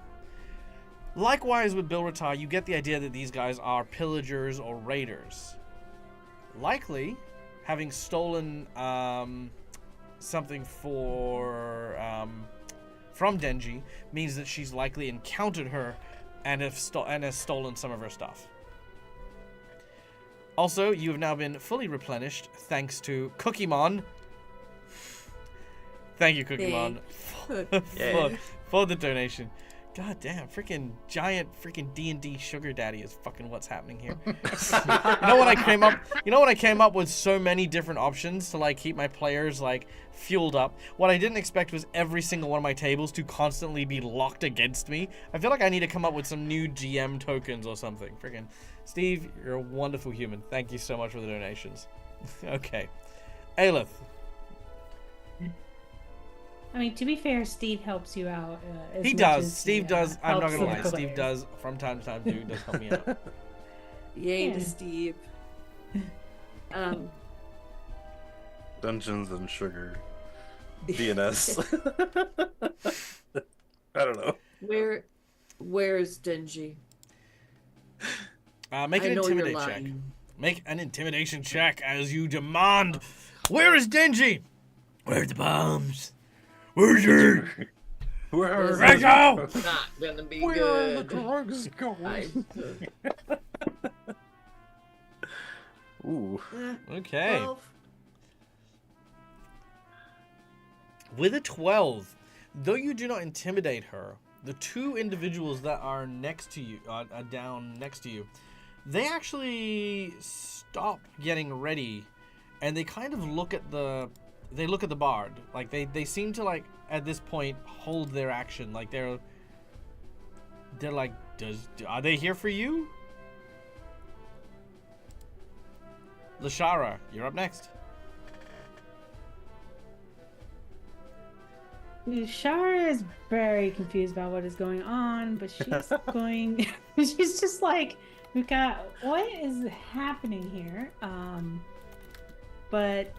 Likewise with Bilratar, you get the idea that these guys are pillagers or raiders. Likely, having stolen something from Denji means that she's likely encountered her and has stolen some of her stuff. Also, you have now been fully replenished thanks to Cookymon. Thank you, Cookymon, Yeah. for the donation. God damn, freaking giant freaking D&D sugar daddy is fucking what's happening here. You know when I came up with so many different options to like keep my players like fueled up. What I didn't expect was every single one of my tables to constantly be locked against me. I feel like I need to come up with some new GM tokens or something. Freaking Steve, you're a wonderful human. Thank you so much for the donations. Okay. Aelith. I mean, to be fair, Steve helps you out. As He much does. as Steve he, does. I'm not helps gonna the lie. Steve players. does from time to time. Dude does help me out. Yay Yeah. to Steve. Um, Dungeons and Sugar. DNS. I don't know. where's Denji? Make I an know you're intimidate check. lying. Make an intimidation check as you demand. Where is Denji? Where are the bombs? Where's your Where are This Draco? is not gonna be Where are the good. drugs going? Ooh. Okay. 12. With a 12, though you do not intimidate her, the two individuals that are next to you, are down next to you, they actually stop getting ready, and they kind of look at the bard. Like they seem to, like, at this point hold their action. Like they're like, are they here for you? Lashara, you're up next. Shara is very confused about what is going on, but she's going. She's just like, "We got what is happening here?" But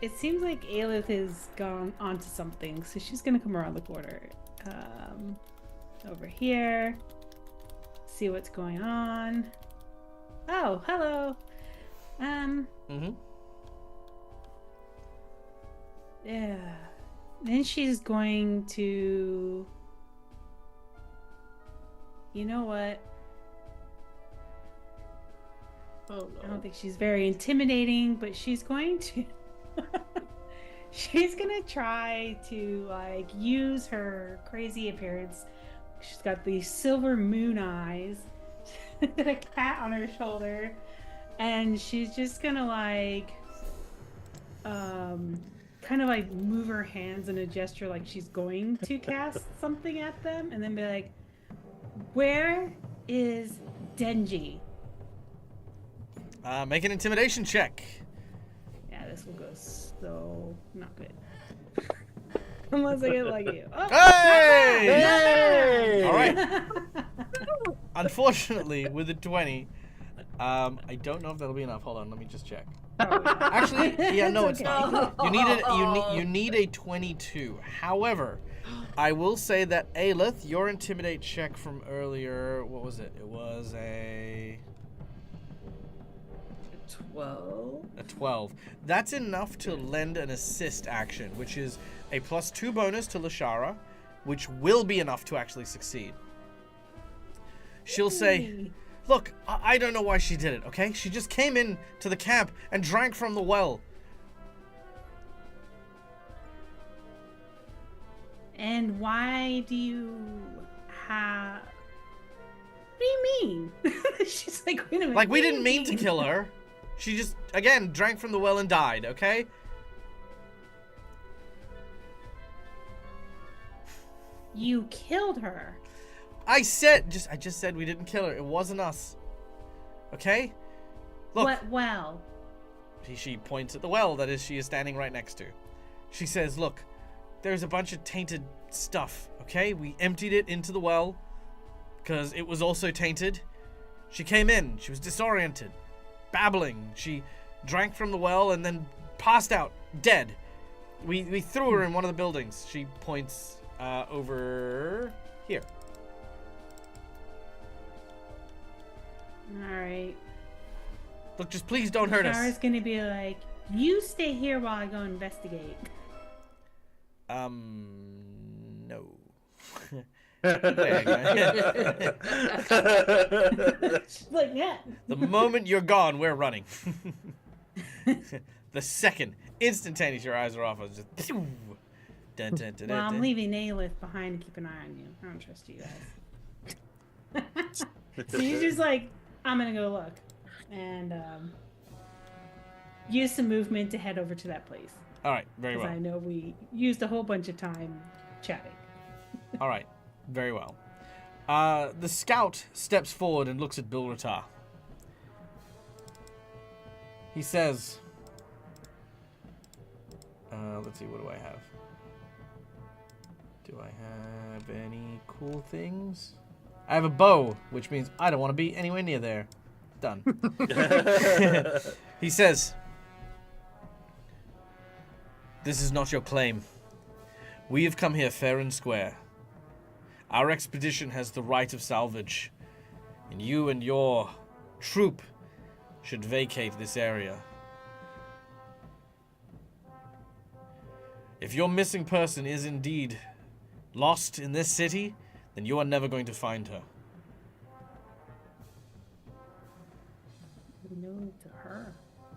it seems like Aelith has gone onto something, so she's gonna come around the corner, over here, see what's going on. Oh, hello. Mm-hmm. Yeah. Then she's going to. You know what? Oh I no. don't think she's very intimidating, but she's going to. She's gonna try to, like, use her crazy appearance. She's got these silver moon eyes, and a cat on her shoulder, and she's just gonna, like, kind of like move her hands in a gesture like she's going to cast something at them, and then be like, "Where is Denji?" Make an intimidation check. Yeah, this will go so not good. Unless I get like you. Oh, Hey! not All right. bad. Unfortunately, with a 20, I don't know if that'll be enough. Hold on, let me just check. Probably not. Actually, yeah, no, it's okay. not. You need a 22. However, I will say that Aelith, your intimidate check from earlier, what was it? It was a 12. 12. That's enough to lend an assist action, which is a +2 bonus to Lashara, which will be enough to actually succeed. She'll say, "Look, I don't know why she did it, okay? She just came in to the camp and drank from the well." And why do you have? What do you mean? She's like, wait a minute. Like, we what do didn't you mean to mean? kill her. She just, again, drank from the well and died, okay? You killed her. I just said we didn't kill her. It wasn't us. Okay? Look. What well? She points at the well that she is standing right next to. She says, "Look, there's a bunch of tainted stuff, okay? We emptied it into the well because it was also tainted. She came in. She was disoriented, babbling. She drank from the well and then passed out, dead. We threw her in one of the buildings." She points over here. All right. Look, just please don't hurt us. Shara's gonna be like, "You stay here while I go investigate." No. She's like, "Yeah." The moment you're gone, we're running. The second, instantaneous, your eyes are off. I was just. Dun, dun, dun, Well, dun, I'm dun. leaving Aelith behind to keep an eye on you. I don't trust you guys. So she's just like, "I'm gonna go look," and use some movement to head over to that place. All right, very Because well. I know we used a whole bunch of time chatting. All right, very well. The scout steps forward and looks at Bilratar. He says, let's see, what do I have? Do I have any cool things? I have a bow, which means I don't want to be anywhere near there. Done. He says, "This is not your claim. We have come here fair and square. Our expedition has the right of salvage, and you and your troop should vacate this area. If your missing person is indeed lost in this city, then you are never going to find her." We know to her.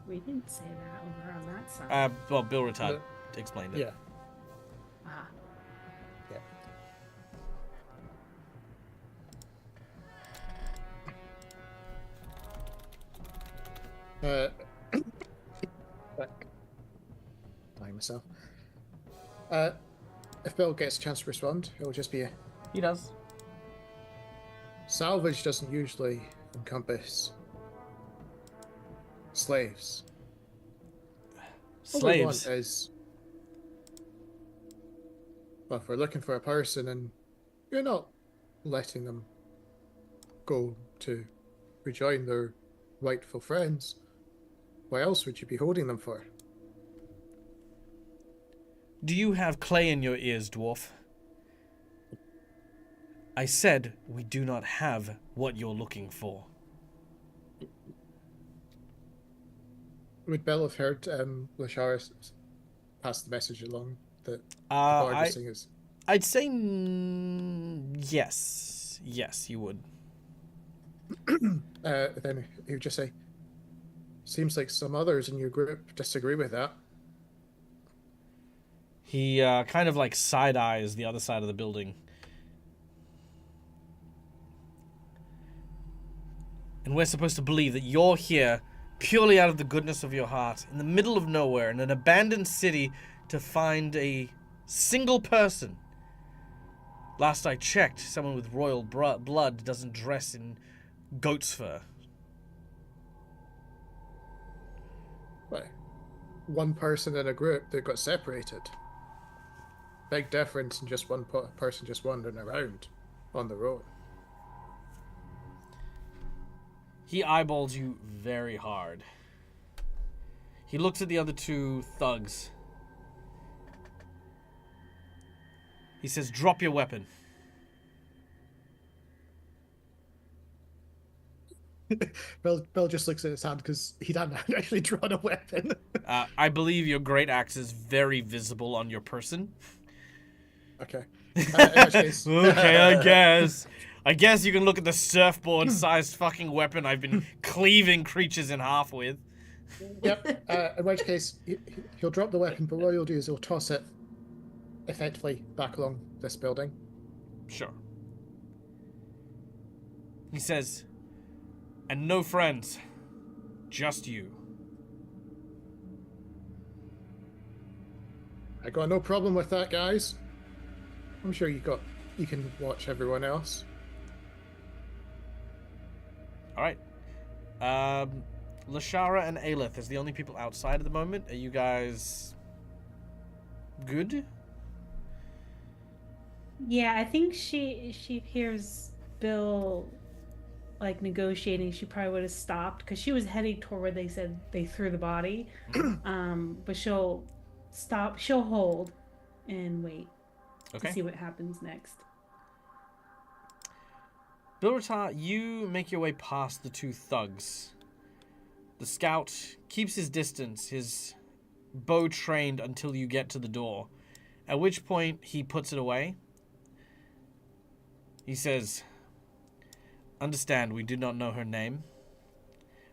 We didn't say that over on that side. Well, Bill Ratad explained it. Yeah. Ah. Back. Lying myself. If Bill gets a chance to respond, it'll just be a He does. salvage doesn't usually encompass slaves. What we want Slaves. is, well, if we're looking for a person and you're not letting them go to rejoin their rightful friends, what else would you be holding them for? Do you have clay in your ears, dwarf? I said we do not have what you're looking for. Would Bell have heard Lashara pass the message along that the Uh, bard was saying is I'd say yes. Yes, you would. then he would just say, seems like some others in your group disagree with that. He kind of like side-eyes the other side of the building. And we're supposed to believe that you're here purely out of the goodness of your heart, in the middle of nowhere, in an abandoned city, to find a single person. Last I checked, someone with royal blood doesn't dress in goat's fur. Well, one person in a group that got separated. Big difference in just one person just wandering around on the road. He eyeballs you very hard. He looks at the other two thugs. He says, "Drop your weapon." Bill just looks at his hand because he hadn't actually drawn a weapon. I believe your great axe is very visible on your person. Okay. In which case, Okay, I guess. I guess you can look at the surfboard-sized fucking weapon I've been cleaving creatures in half with. yep. In which case, he'll drop the weapon, but what he'll do is he'll toss it effectively back along this building. Sure. He says, "And no friends, just you." I got no problem with that, guys. I'm sure you can watch everyone else. All right. Lashara and Aelith is the only people outside at the moment. Are you guys good? Yeah, I think she hears Bill like negotiating. She probably would have stopped because she was heading toward where they said they threw the body. But she'll stop. She'll hold and wait Okay. to see what happens next. Bilratar, you make your way past the two thugs. The scout keeps his distance, his bow trained until you get to the door, at which point he puts it away. He says, "Understand, we did not know her name.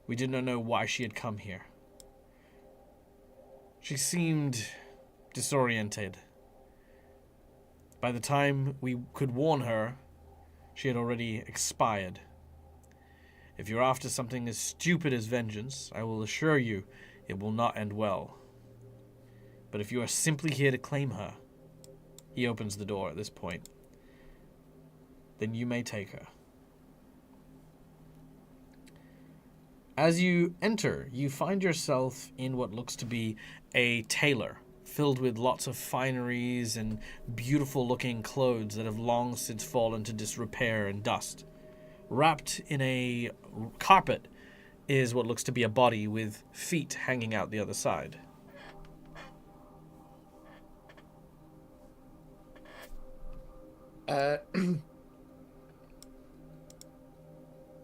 We did not know why she had come here. She seemed disoriented. By the time we could warn her, she had already expired. If you're after something as stupid as vengeance, I will assure you it will not end well. But if you are simply here to claim her," he opens the door at this point, "then you may take her." As you enter, you find yourself in what looks to be a tailor filled with lots of fineries and beautiful-looking clothes that have long since fallen to disrepair and dust. Wrapped in a carpet is what looks to be a body with feet hanging out the other side.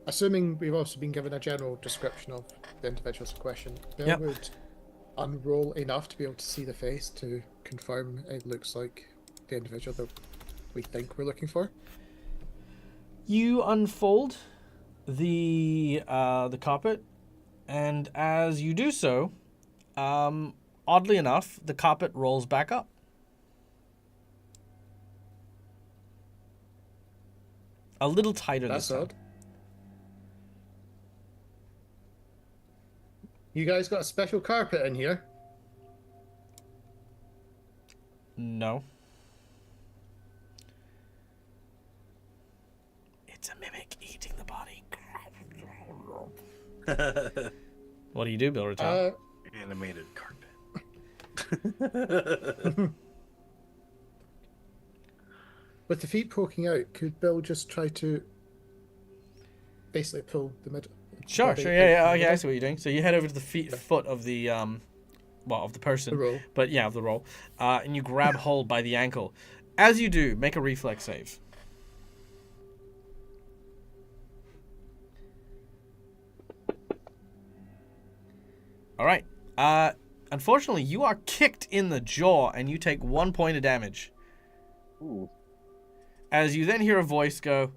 Assuming we've also been given a general description of the individuals in question, Bill would unroll enough to be able to see the face to confirm it looks like the individual that we think we're looking for. You unfold the carpet, and as you do so, oddly enough, the carpet rolls back up. A little tighter this time. Odd. You guys got a special carpet in here? No. It's a mimic eating the body. What do you do, Bill Rattal? Animated carpet. With the feet poking out, could Bill just try to basically pull the middle? Sure, yeah, I see what you're doing. So you head over to the foot of the, of the person. The roll. But yeah, of the roll. And you grab hold by the ankle. As you do, make a reflex save. All right. Unfortunately, you are kicked in the jaw and you take 1 point of damage. Ooh. As you then hear a voice go,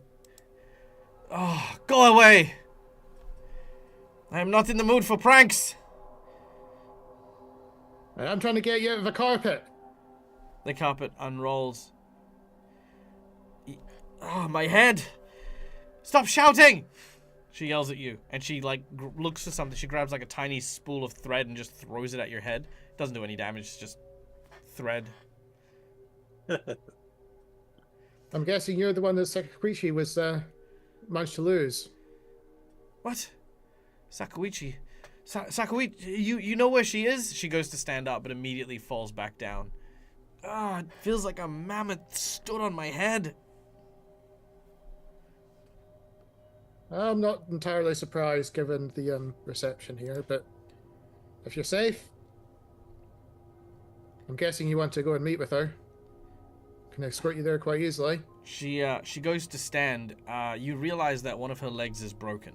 "Oh, go away! I am not in the mood for pranks." I'm trying to get you out of the carpet. The carpet unrolls. Oh, my head! Stop shouting! She yells at you, and she looks for something. She grabs a tiny spool of thread and just throws it at your head. Doesn't do any damage. It's just thread. I'm guessing you're the one that Sakaguchi was managed to lose. What? Sakaguchi? Sakaguchi, you know where she is? She goes to stand up, but immediately falls back down. Ah, it feels like a mammoth stood on my head. I'm not entirely surprised given the reception here, but if you're safe, I'm guessing you want to go and meet with her. Can escort you there quite easily. She goes to stand. You realize that one of her legs is broken.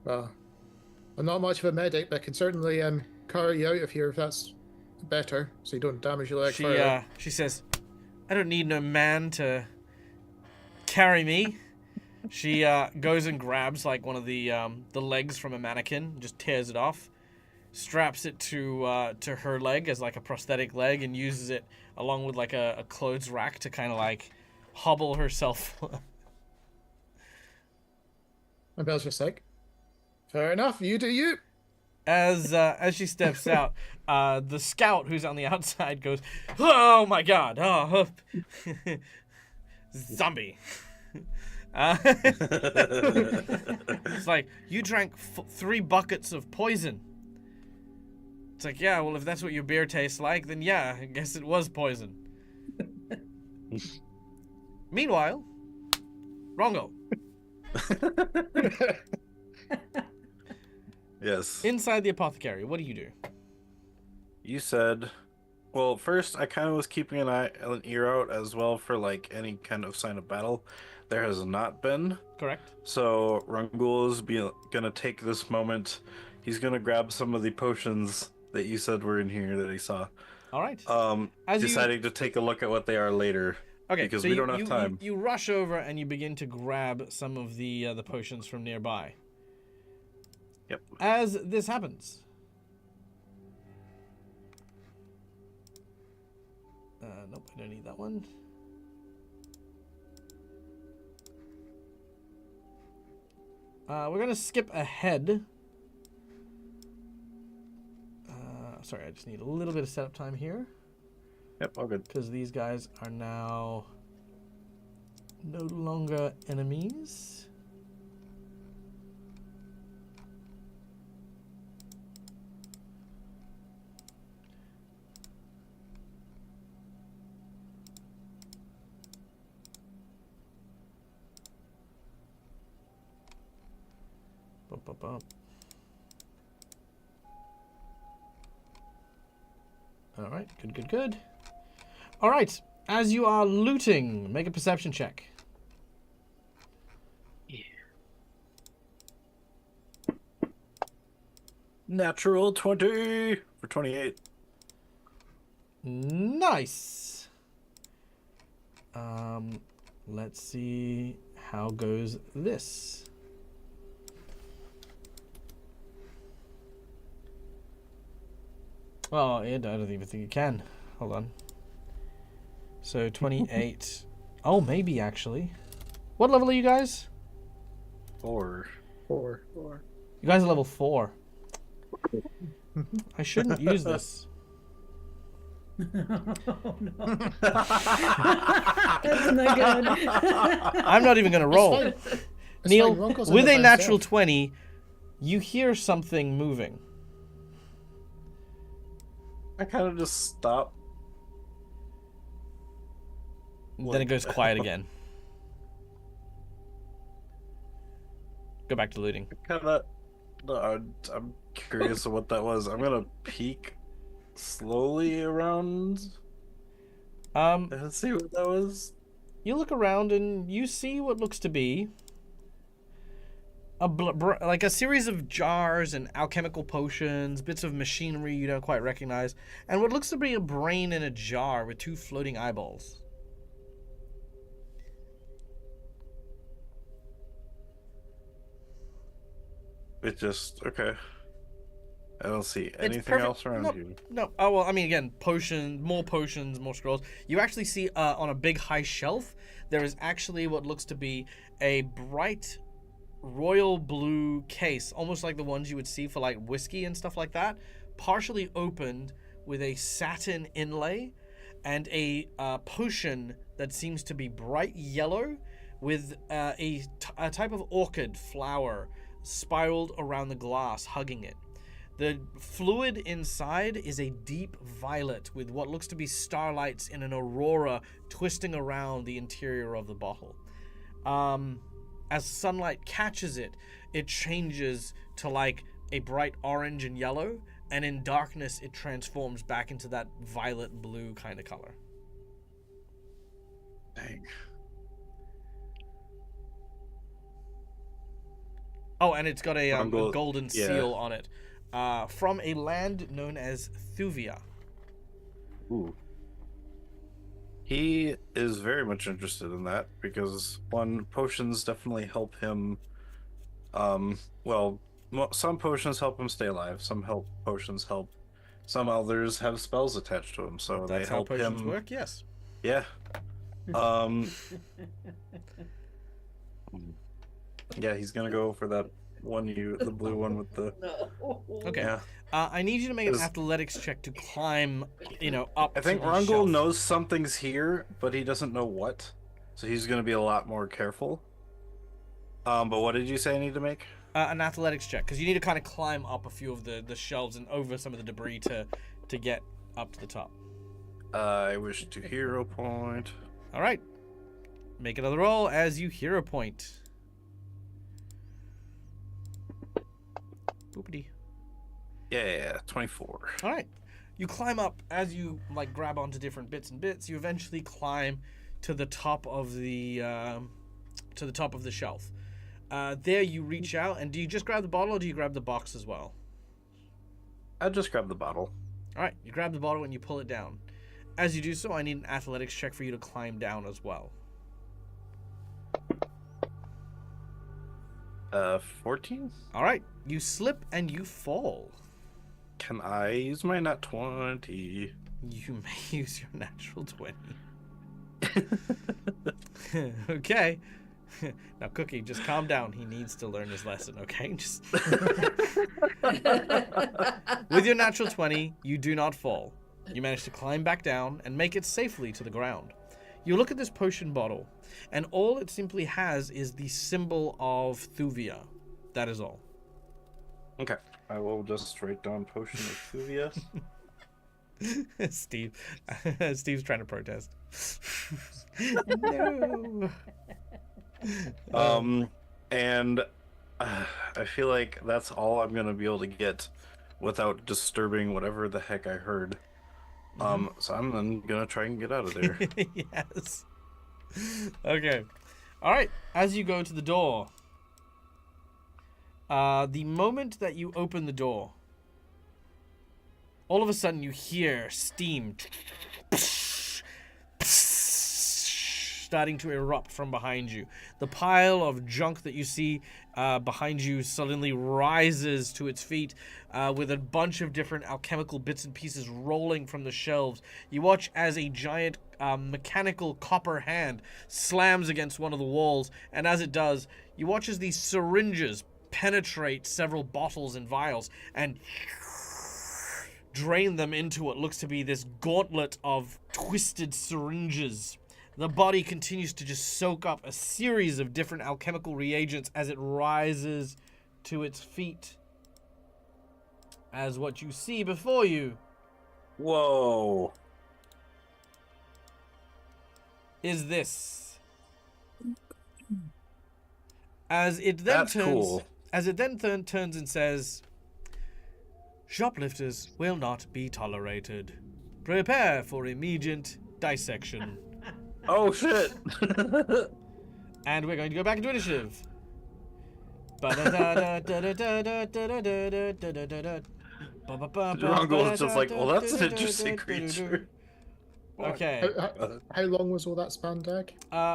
Well, I'm not much of a medic, but I can certainly carry you out of here if that's better, so you don't damage your leg further. She says, "I don't need no man to carry me." She goes and grabs one of the legs from a mannequin, just tears it off, straps it to her leg as a prosthetic leg, and uses it along with a clothes rack to kind of hobble herself. And Bell's just like, fair enough, you do you. As she steps out, the scout who's on the outside goes, "Oh my god, oh, zombie." It's like, "You drank 3 buckets of poison." It's like, "Yeah, well, if that's what your beer tastes like, then yeah, I guess it was poison." Meanwhile, Rongo. Yes. Inside the apothecary, what do you do? You said, well, first I kind of was keeping an ear out as well for any kind of sign of battle. There has not been. Correct. So Rangul is gonna take this moment. He's gonna grab some of the potions that you said were in here that he saw. All right. Deciding to take a look at what they are later. Okay, because so we don't have time. You rush over and you begin to grab some of the potions from nearby. Yep. As this happens, nope, I don't need that one. We're gonna skip ahead. Sorry, I just need a little bit of setup time here. Yep, all good. Because these guys are now no longer enemies. All right, good. All right, as you are looting, make a perception check. Natural 20 for 28. Nice. Let's see how goes this. Well, I don't even think it can. Hold on. So 28. Oh, maybe actually. What level are you guys? 4. 4. You guys are level 4. I shouldn't use this. Oh no. That's not good. I'm not even going to roll. It's Neil, fine, Runkle's with in a the natural myself. 20, you hear something moving. I kind of just stop. Then it goes quiet again. Go back to looting. I'm curious of what that was. I'm gonna peek slowly around and see what that was. You look around and you see what looks to be like a series of jars and alchemical potions, bits of machinery you don't quite recognize, and what looks to be a brain in a jar with 2 floating eyeballs. It just okay. I don't see It's anything perfect- else around nope. you. No. Oh, well, I mean, again, potions, more scrolls. You actually see on a big high shelf, there is actually what looks to be a bright royal blue case, almost like the ones you would see for like whiskey and stuff like that, partially opened with a satin inlay and a potion that seems to be bright yellow with a type of orchid flower spiraled around the glass, hugging it. The fluid inside is a deep violet with what looks to be starlights in an aurora twisting around the interior of the bottle. As sunlight catches it, it changes to like a bright orange and yellow, and in darkness it transforms back into that violet blue kind of color. Dang. Oh, and it's got a Rumble- golden yeah. seal on it from a land known as Thuvia. Ooh. He is very much interested in that because potions definitely help him. Some potions help him stay alive. Some potions help. Some others have spells attached to him, so That's they how help potions him. work, yes. Yeah. Yeah, he's gonna go for that one. The blue one with the. No. Okay. Yeah. I need you to make an Is- athletics check to climb, up I think to the Rangul shelf. knows something's here, but he doesn't know what, so he's gonna be a lot more careful. But what did you say I need to make? An athletics check, because you need to kind of climb up a few of the shelves and over some of the debris to get up to the top. I wish to hero point. All right. Make another roll as you hero point. Boopity. Yeah, 24. All right. You climb up as you like grab onto different bits. You eventually climb to the top of the shelf. There you reach out, and do you just grab the bottle or do you grab the box as well? I just grabbed the bottle. All right. You grab the bottle and you pull it down. As you do so, I need an athletics check for you to climb down as well. 14? All right. You slip and you fall. Can I use my nat 20? You may use your natural 20. Okay. Now, Cookie, just calm down. He needs to learn his lesson, okay? Just with your natural 20, you do not fall. You manage to climb back down and make it safely to the ground. You look at this potion bottle, and all it simply has is the symbol of Thuvia. That is all. Okay. I will just write down potion of Thuvia. Steve's trying to protest. No. And I feel like that's all I'm gonna be able to get without disturbing whatever the heck I heard. So I'm then gonna try and get out of there. Yes. Okay. All right. As you go to the door, the moment that you open the door, all of a sudden you hear steam starting to erupt from behind you. The pile of junk that you see behind you suddenly rises to its feet with a bunch of different alchemical bits and pieces rolling from the shelves. You watch as a giant mechanical copper hand slams against one of the walls, and as it does, you watch as these syringes penetrate several bottles and vials and drain them into what looks to be this gauntlet of twisted syringes. The body continues to just soak up a series of different alchemical reagents as it rises to its feet. As what you see before you Whoa. is this. As it then That's turns, cool. as it then turns and says, "Shoplifters will not be tolerated. Prepare for immediate dissection." Oh shit. And we're going to go back into initiative. Rongo's just like, well, that's an interesting creature. Okay. How long was all that span, Dag?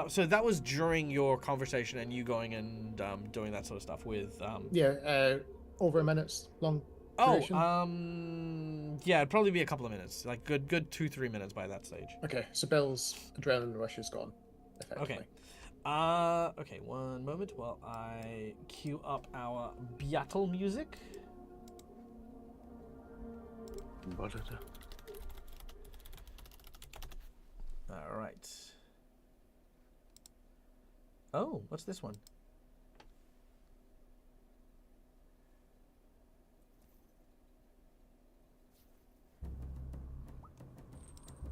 So that was during your conversation and you going and doing that sort of stuff with. Yeah, over a minute's long. duration? Yeah, it'd probably be a couple of minutes, like good 2-3 minutes by that stage. Okay, so Bill's adrenaline rush is gone. Effectively. Okay. Okay, one moment while I cue up our battle music. All right. Oh, what's this one?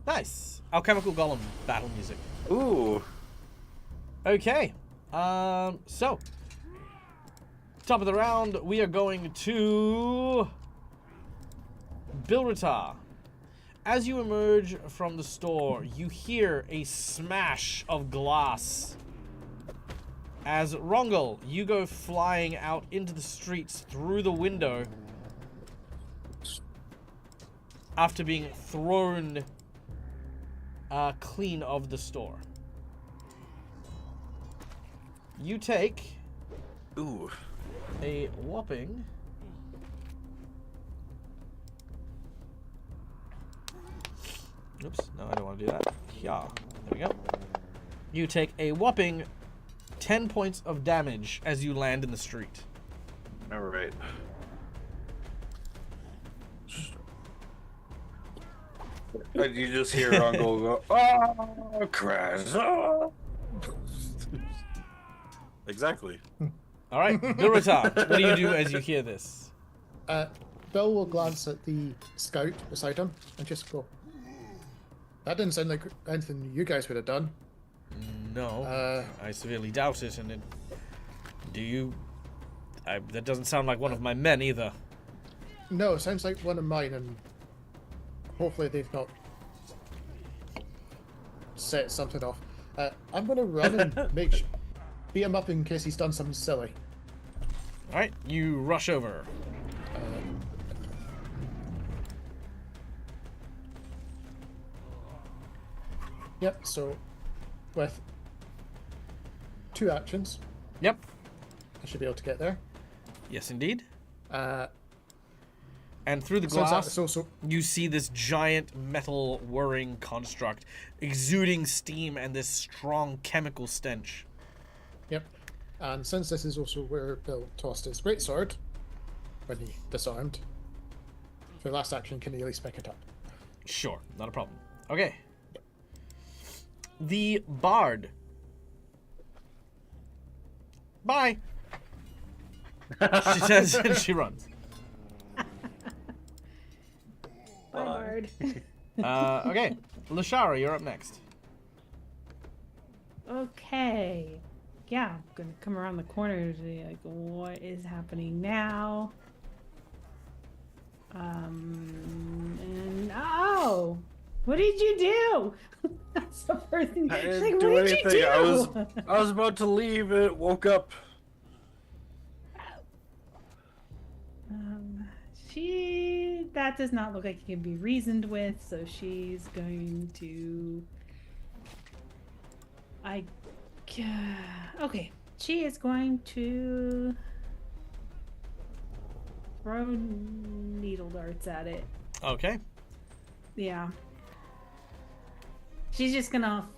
Nice. Alchemical Golem battle music. Ooh. Okay. So top of the round, we are going to Bilritar. As you emerge from the store, you hear a smash of glass. As Rongol, you go flying out into the streets through the window after being thrown clean of the store. You take Ooh. a whopping oops, no, I don't want to do that. Yeah, there we go. You take a whopping 10 points of damage as you land in the street. All right. You just hear Rongo go, oh, crash. Oh. Exactly. All right, Bilritar, what do you do as you hear this? Bill will glance at the scout beside him and just go, that didn't sound like anything you guys would have done. No, I severely doubt it, and that doesn't sound like one of my men either. No, it sounds like one of mine, and hopefully they've not set something off. I'm going to run and beat him up in case he's done something silly. All right, you rush over. Yep, so with 2 actions, Yep. I should be able to get there. Yes, indeed. Uh, And through the so it's glass, so you see this giant metal whirring construct exuding steam and this strong chemical stench. Yep. And since this is also where Bill tossed his greatsword when he disarmed, for the last action, can he at least pick it up? Sure, not a problem. Okay. The Bard. Bye. She says and she runs. Bard. Okay. Lashara, you're up next. Okay. yeah, I'm gonna come around the corner to be like, what is happening now? And oh, what did you do? That's the first thing. I She's didn't like, do what did anything. you do? I was about to leave. It woke up. That does not look like it can be reasoned with, so she's going to. Okay, she is going to throw needle darts at it. Okay. Yeah. She's just gonna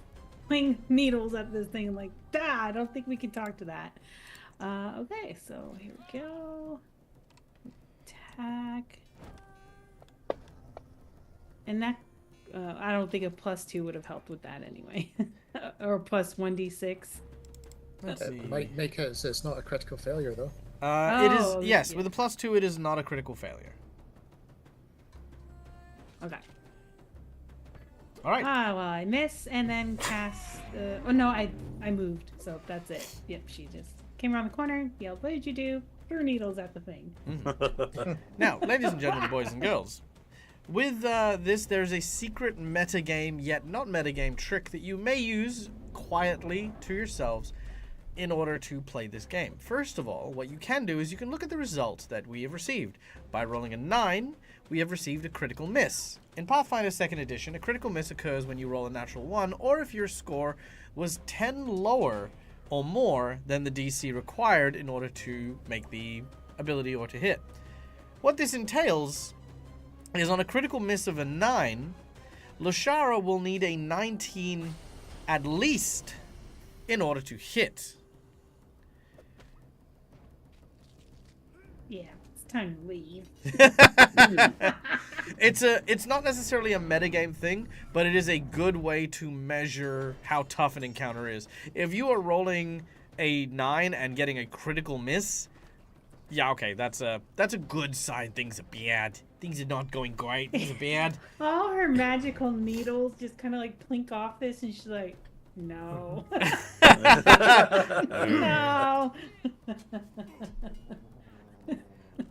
fling needles at this thing like, I don't think we can talk to that. Okay, so here we go. Attack. And that, I don't think a +2 would have helped with that anyway. Or plus 1d6. Let's see. It might make it so it's not a critical failure, though. It Oh, is, yes, yeah. with a +2, it is not a critical failure. Okay. All right. Ah, well, I miss and then cast. Oh no, I moved, so that's it. Yep, she just came around the corner, yelled, "What did you do?" Threw needles at the thing. Now, ladies and gentlemen, boys and girls, with this, there's a secret metagame, yet not metagame trick that you may use quietly to yourselves in order to play this game. First of all, what you can do is you can look at the results that we have received. By rolling a 9, we have received a critical miss. In Pathfinder 2nd Edition, a critical miss occurs when you roll a natural 1, or if your score was 10 lower or more than the DC required in order to make the ability or to hit. What this entails is on a critical miss of a 9, Lushara will need a 19 at least in order to hit. Yeah, it's time to leave. It's not necessarily a metagame thing, but it is a good way to measure how tough an encounter is. If you are rolling a 9 and getting a critical miss, yeah, okay, that's a good sign. Things are bad. Things are not going great. Things are bad. All her magical needles just kind of like plink off this, and she's like, "No, no."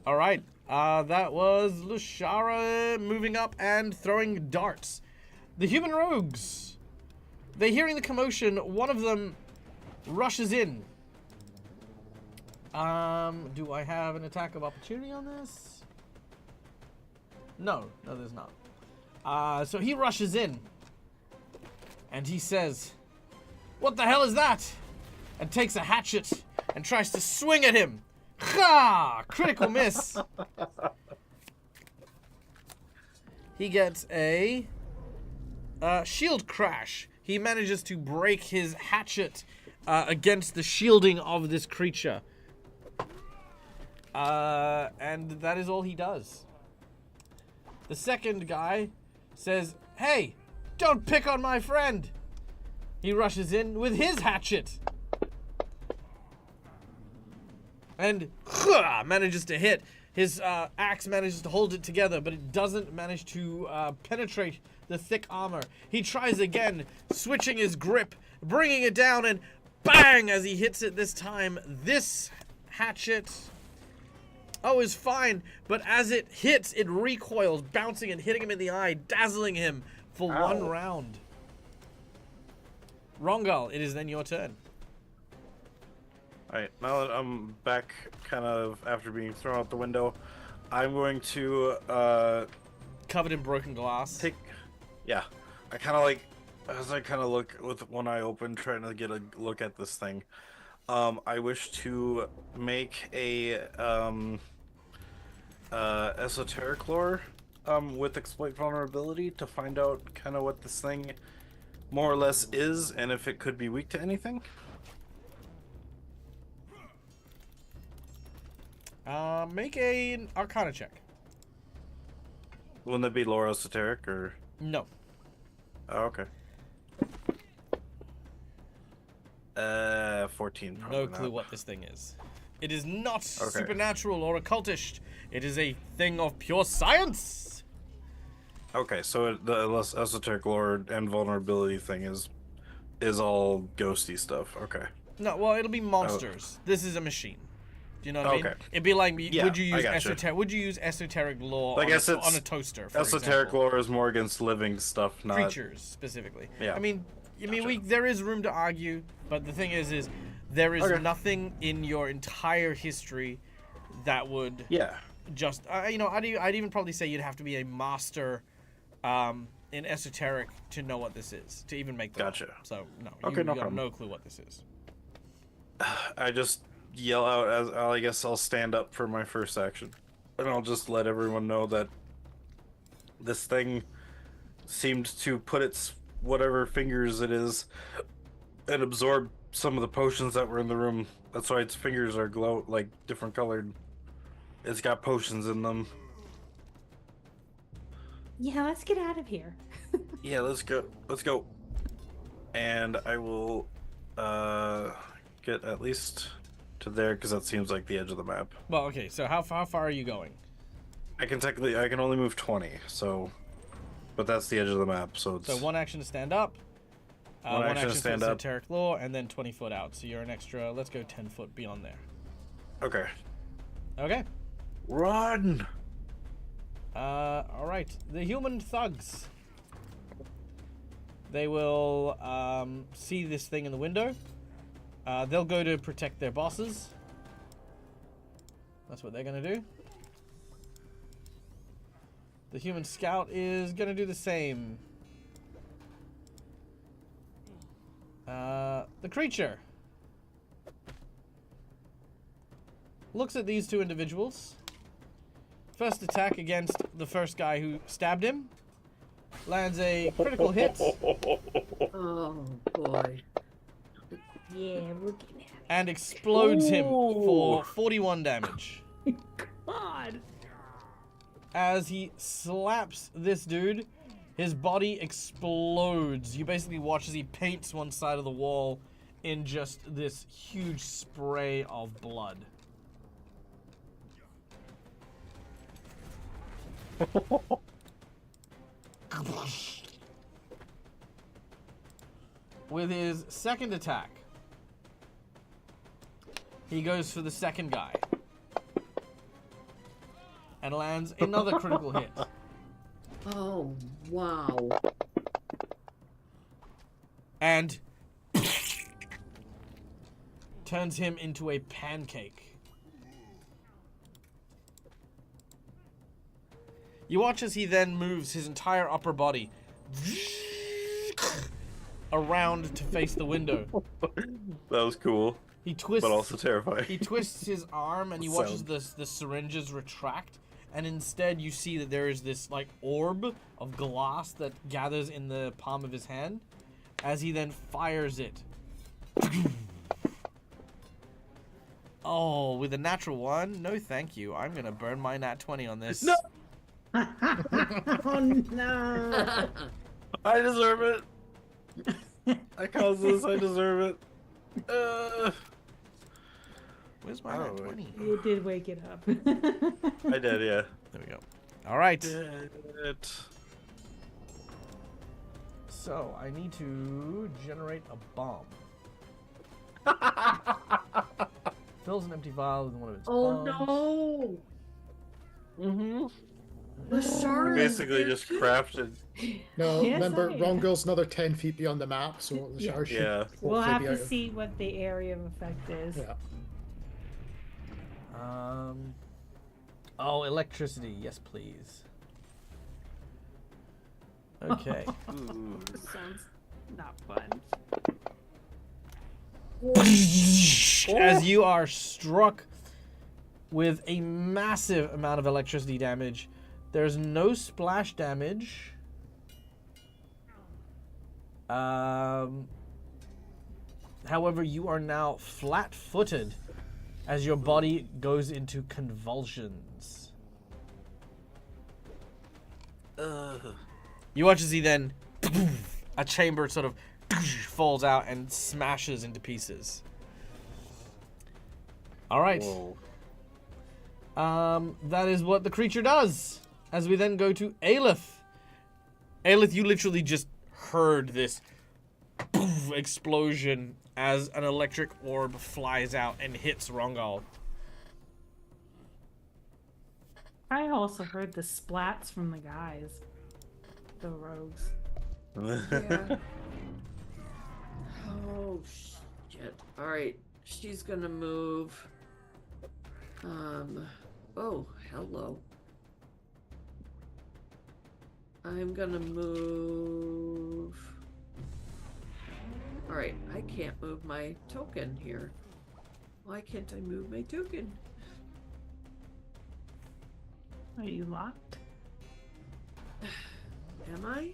All right, that was Lushara moving up and throwing darts. The human rogues, they hearing the commotion, one of them rushes in. Do I have an attack of opportunity on this? No, there's not. So he rushes in, and he says, "What the hell is that?" and takes a hatchet and tries to swing at him. Ha! Critical miss. He gets a shield crash. He manages to break his hatchet against the shielding of this creature. And that is all he does. The second guy says, "Hey, don't pick on my friend." He rushes in with his hatchet. And manages to hit. His axe manages to hold it together, but it doesn't manage to penetrate the thick armor. He tries again, switching his grip, bringing it down, and bang! As he hits it this time, this hatchet is fine, but as it hits, it recoils, bouncing and hitting him in the eye, dazzling him for one round. Rongal, it is then your turn. Alright, now that I'm back kind of after being thrown out the window, I'm going to Covered in broken glass. I kind of like, as I kind of look with one eye open, trying to get a look at this thing, I wish to make a esoteric lore with exploit vulnerability to find out kind of what this thing more or less is and if it could be weak to anything. Make an Arcana check. Wouldn't that be lore esoteric or? No. Oh, okay. 14. No probably clue not. what this thing is. It is not Okay. supernatural or occultish. It is a thing of pure science. Okay, so the less esoteric lore and vulnerability thing is all ghosty stuff. Okay. No, well, it'll be monsters. This is a machine. Do you know what I mean? Okay. It'd be like, Yeah, would you use I gotcha. esoteric lore I on, guess on it's a toaster, for esoteric example? lore is more against living stuff, not Creatures, specifically. Yeah. I mean, Gotcha. there is room to argue, but the thing is there is Okay. nothing in your entire history that would Yeah. just, I'd even probably say you'd have to be a master in esoteric to know what this is, to even make the Gotcha. roll. So, no, Okay, you no got problem. no clue what this is. I just yell out as I guess I'll stand up for my first action. And I'll just let everyone know that this thing seemed to put its whatever fingers it is and absorb some of the potions that were in the room. That's why its fingers are different colored. It's got potions in them. Yeah, let's get out of here. Yeah, let's go. Let's go. And I will get at least to there because that seems like the edge of the map. Well, okay, so how far are you going? I can only move 20, so but that's the edge of the map, so it's So one action to stand up, One action to for stand up. esoteric lore, and then 20 foot out. So you're an extra, let's go 10 foot beyond there. okay. Okay. Run! All right. The human thugs. They will see this thing in the window. They'll go to protect their bosses. That's what they're gonna do. The human scout is gonna do the same. The creature looks at these two individuals. First attack against the first guy who stabbed him. Lands a critical hit Oh boy. Yeah, we're getting and explodes him for Ooh. 41 damage. God. As he slaps this dude, his body explodes. You basically watch as he paints one side of the wall in just this huge spray of blood. With his second attack, he goes for the second guy and lands another critical hit. Oh wow. And turns him into a pancake. You watch as he then moves his entire upper body around to face the window. That was cool, He twists. but also terrifying. He twists his arm, and you watch as the syringes retract, and instead you see that there is this like orb of glass that gathers in the palm of his hand, as he then fires it. Oh, with a natural one? No, thank you. I'm gonna burn my nat 20 on this. No! Oh no. I deserve it. I caused this. I deserve it. Where's my nat Oh, 20? You did wake it up. I did, yeah. There we go. All right. Did it. So I need to generate a bomb. Fills an empty vial with one of its Oh bombs. no. Mm-hmm. The shark. Basically just crafted. No, Yes, remember, I- Rongul's another 10 feet beyond the map, so the Yeah. shower should Yeah. We'll hopefully have be to out of- see what the area of effect is. Yeah. Oh, electricity. Yes, please. Okay. Sounds not fun. As you are struck with a massive amount of electricity damage, there's no splash damage. However, you are now flat-footed as your body goes into convulsions. You watch as he then, a chamber sort of falls out and smashes into pieces. All right. Whoa. That is what the creature does. As we then go to Aelith. Aelith, you literally just heard this explosion as an electric orb flies out and hits Rongal. I also heard the splats from the guys, the rogues. Yeah. Oh shit. Alright. She's gonna move. Oh, hello. I'm gonna move. Alright, I can't move my token here. Why can't I move my token? Are you locked? Am I?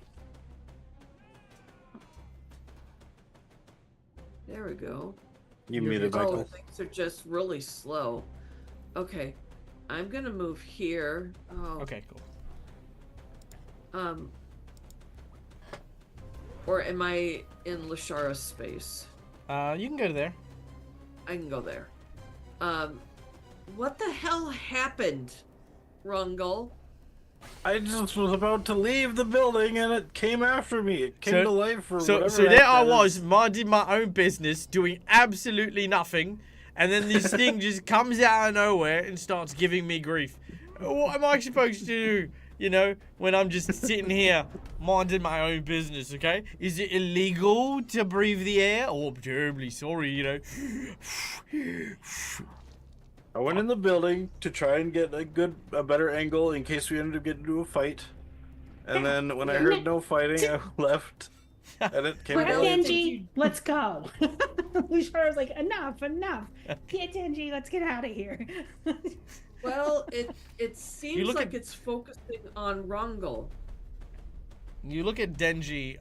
There we go. You muted Oh, Michael. things are just really slow. Okay, I'm gonna move here. Oh, Okay, cool. Or am I in Lashara's space? You can go to there. I can go there. What the hell happened, Rungle? I just was about to leave the building and it came after me. It came to life for whatever. So there I was, minding my own business, doing absolutely nothing, and then this thing just comes out of nowhere and starts giving me grief. What am I supposed to do? You know, when I'm just sitting here minding my own business, okay? Is it illegal to breathe the air? Oh, I'm terribly sorry, you know. I went in the building to try and get a better angle in case we ended up getting into a fight. And then when I heard no fighting, I left. And it came Quick, out. Denji, let's go. Lushara was like, enough. Get Denji, let's get out of here. Well, it seems look like at- it's focusing on Rungle. You look at Denji,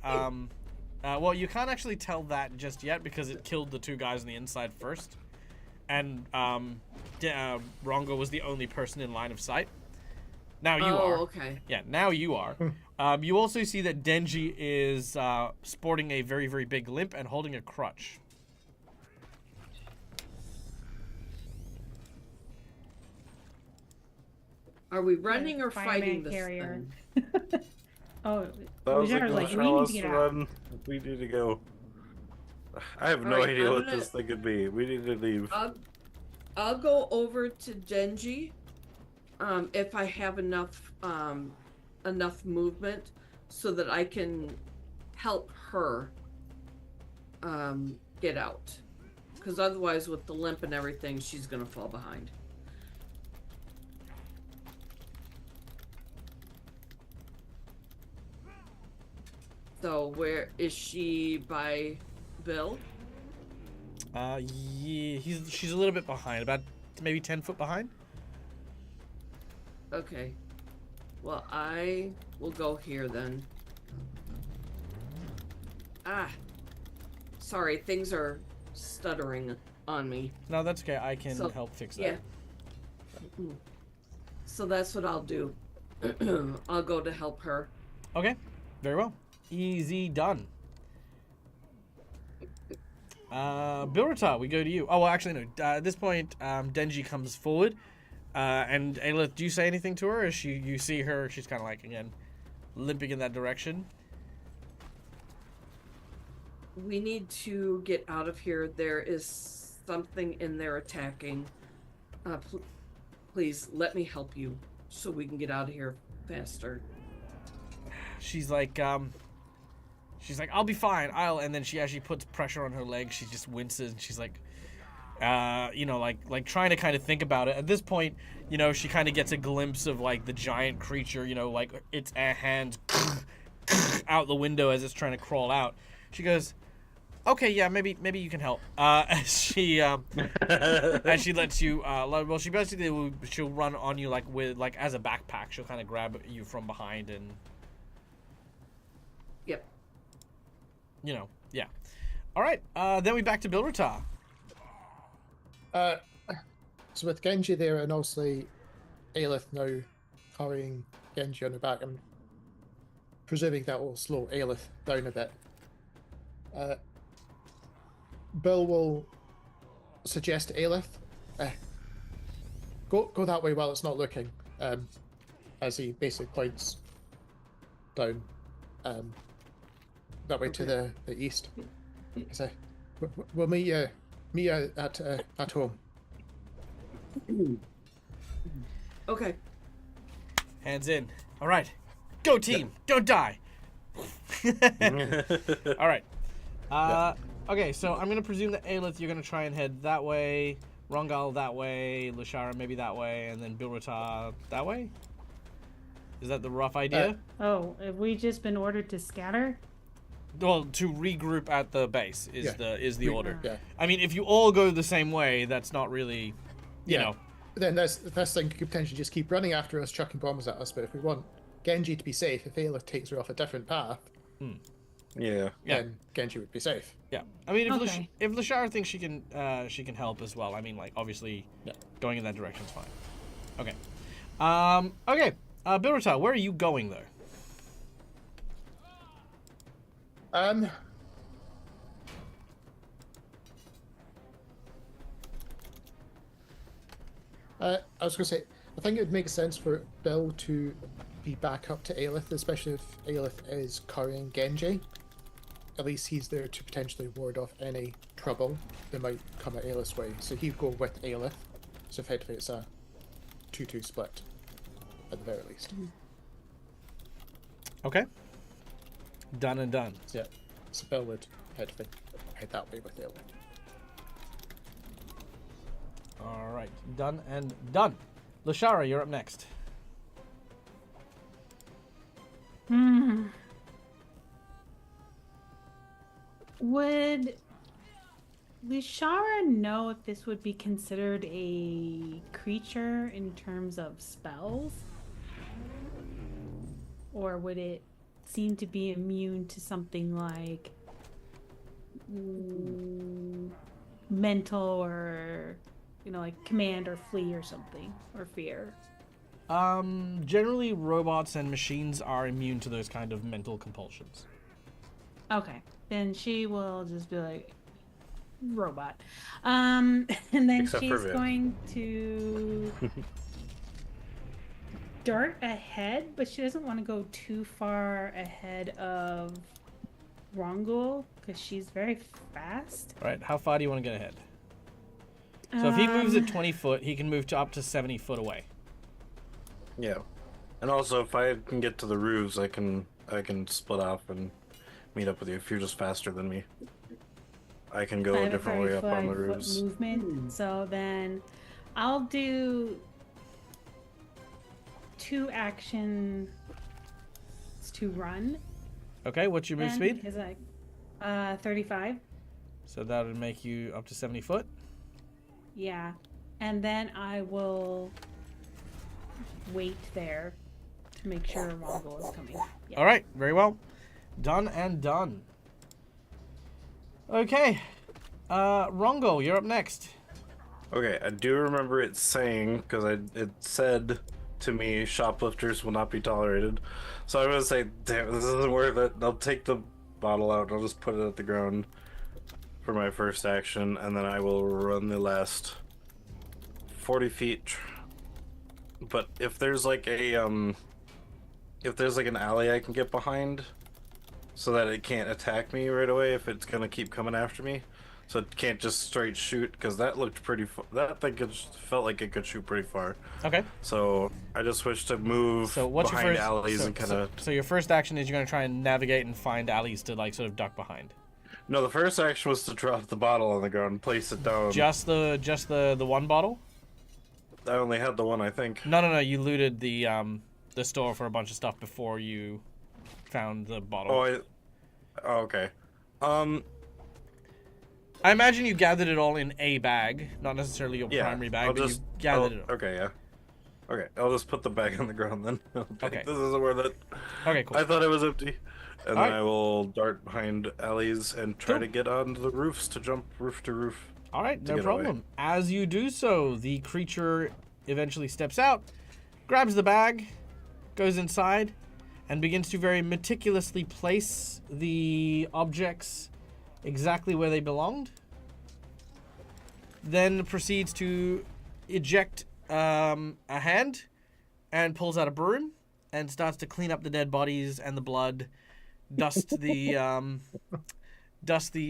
well, you can't actually tell that just yet because it killed the two guys on the inside first. And, Rongo was the only person in line of sight. Now you are. Okay. Yeah, now you are. You also see that Denji is sporting a very, very big limp and holding a crutch. Are we running or Fireman fighting this carrier. thing? Oh, That was Lushara's like, like, we tell need us to to get out. run. We need to go. I have no Alright, idea I'm what gonna- this thing could be. We need to leave. I'll go over to Denji, if I have enough movement so that I can help her get out. Because otherwise, with the limp and everything, she's gonna fall behind. So where is she by Bill? Yeah, she's a little bit behind, about maybe 10 foot behind. Okay. Well, I will go here then. Ah. Sorry, things are stuttering on me. No, that's okay. I can So, help fix that. Yeah. So that's what I'll do. I'll go to help her. Okay, very well. Easy done. Bilrata, we go to you. Oh, well, actually, no. At this point, Denji comes forward. And Aelith, do you say anything to her? Or you see her, she's kind of like, again, limping in that direction. We need to get out of here. There is something in there attacking. Please, let me help you so we can get out of here faster. She's like, I'll be fine. And then she actually puts pressure on her leg. She just winces and she's like, you know, like trying to kind of think about it. At this point, you know, she kind of gets a glimpse of like the giant creature, you know, like its hands out the window as it's trying to crawl out. She goes, okay, yeah, maybe you can help. As she lets you, well, she basically she'll run on you like as a backpack. She'll kind of grab you from behind and. Yep. You know, yeah. All right, then we back to Bilrata. So with Genji there and obviously Aelith now carrying Genji on the back, I'm presuming that will slow Aelith down a bit. Bill will suggest to Aelith, go that way while it's not looking, as he basically points down, that way to the east. He says, We'll meet you at home. Okay. Hands in. All right. Go team. Don't die. All right. Okay, so I'm going to presume that Aelith, you're going to try and head that way, Rongal that way, Lashara maybe that way, and then Bilrata that way? Is that the rough idea? Oh, have we just been ordered to scatter? Well, to regroup at the base is the order. Yeah. I mean, if you all go the same way, that's not really, you know. Then this thing could potentially just keep running after us, chucking bombs at us. But if we want Genji to be safe, if Aelith takes her off a different path, Yeah. then Genji would be safe. Yeah, I mean, Okay. if Lashara thinks she can help as well. I mean, like obviously, going in that direction is fine. Okay, okay. Bilrata, where are you going though? I was going to say, I think it would make sense for Bill to be back up to Aelith, especially if Aelith is carrying Genji. At least he's there to potentially ward off any trouble that might come at Aelith's way. So he'd go with Aelith. So effectively it's a 2-2 split, at the very least. Okay. Done and done. So yeah, so Bill would head that way with Aelith. All right, done and done. Lashara, you're up next. Would Lishara know if this would be considered a creature in terms of spells? Or would it seem to be immune to something like mental or, like command or flee or something, or fear? Generally, robots and machines are immune to those kind of mental compulsions. Okay, then she will just be like, robot. And then Except for she's Viv. going to dart ahead, but she doesn't want to go too far ahead of Rongul because she's very fast. All right, how far do you want to get ahead? So if he moves at 20 foot, he can move to up to 70 foot away. Yeah. And also, if I can get to the roofs, I can split off and meet up with you if you're just faster than me. I can go I a have a different way up on the 35-foot roofs. movement, so then I'll do 2 actions to run. Okay, what's your move then, speed? because 35. So that would make you up to 70 foot. Yeah, and then I will wait there to make sure Mongol is coming. Yeah. All right, very well. Done and done. Okay, Rongo, you're up next. Okay, I do remember it saying, because it said to me, shoplifters will not be tolerated. So I'm going to say, damn, this isn't worth it. I'll take the bottle out, I'll just put it at the ground for my first action, and then I will run the last 40 feet. But if there's like an alley I can get behind, so that it can't attack me right away if it's gonna keep coming after me, so it can't just straight shoot, because that looked pretty. That thing felt like it could shoot pretty far. Okay. So I just switched to move So what's your behind first? alleys so, and kind of. so your first action is you're gonna try and navigate and find alleys to like sort of duck behind. No, the first action was to drop the bottle on the ground and place it down. Just the one bottle? I only had the one, I think. No. You looted the store for a bunch of stuff before you found the bottle. Oh, okay. I imagine you gathered it all in a bag, not necessarily your Yeah, primary bag, I'll but just, you gathered it all. Okay, yeah. Okay, I'll just put the bag on the ground then. Okay. This isn't worth it. Okay, cool. I thought it was empty. And All then right. I will dart behind alleys and try Cool. to get onto the roofs to jump roof to roof. All right, no get problem. away. As you do so, the creature eventually steps out, grabs the bag, goes inside, and begins to very meticulously place the objects exactly where they belonged. Then proceeds to eject a hand and pulls out a broom and starts to clean up the dead bodies and the blood, dust the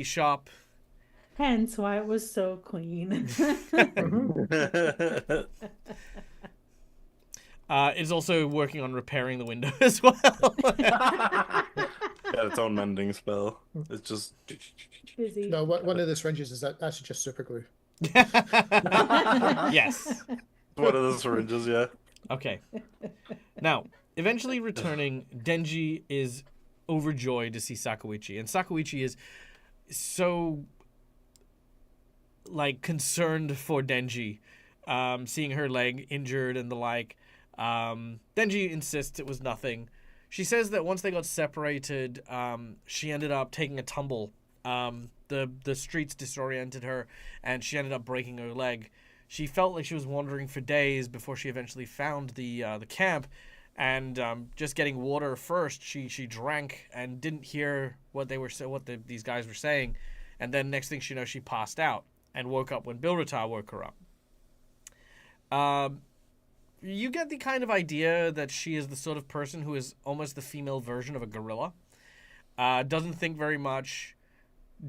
shop, Hence why it was so clean. It's also working on repairing the window as well. Got its own mending spell. It's just. Busy. No, one of the syringes is actually just super glue. Yes. One of the syringes, yeah. Okay. Now, eventually returning, Denji is overjoyed to see Sakuichi, and Sakuichi is so concerned for Denji, seeing her leg injured and the like. Denji insists it was nothing. She says that once they got separated, she ended up taking a tumble. The streets disoriented her, and she ended up breaking her leg. She felt like she was wandering for days before she eventually found the camp, and just getting water first. She drank and didn't hear what these guys were saying, and then next thing she knows, she passed out and woke up when Bilrata woke her up. You get the kind of idea that she is the sort of person who is almost the female version of a gorilla. Doesn't think very much,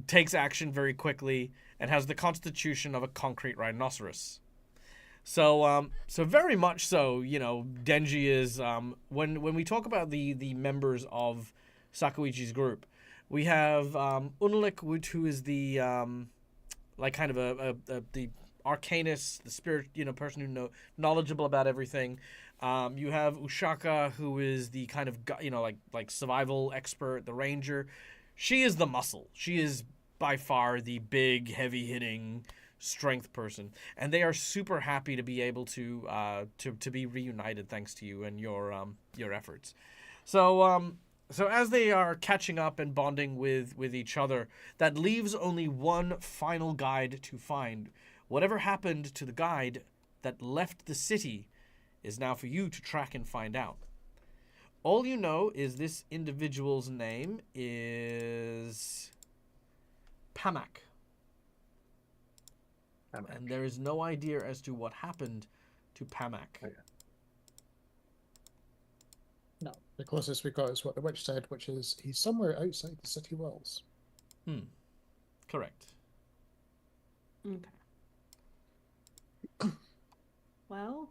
takes action very quickly, and has the constitution of a concrete rhinoceros. So very much so, Denji is, when we talk about the members of Sakuichi's group, we have Unulik, who is the, kind of the arcanist, the spirit, person who knowledgeable about everything. You have Ushaka, who is the kind of, like survival expert, the ranger. She is the muscle. She is by far the big, heavy-hitting strength person, and they are super happy to be able to be reunited thanks to you and your efforts. So as they are catching up and bonding with each other, that leaves only one final guide to find. Whatever happened to the guide that left the city is now for you to track and find out. All you know is this individual's name is Pamak. And there is no idea as to what happened to Pamak. Oh, yeah. No, the closest we got is what the witch said, which is he's somewhere outside the city walls. Correct. Okay. Well.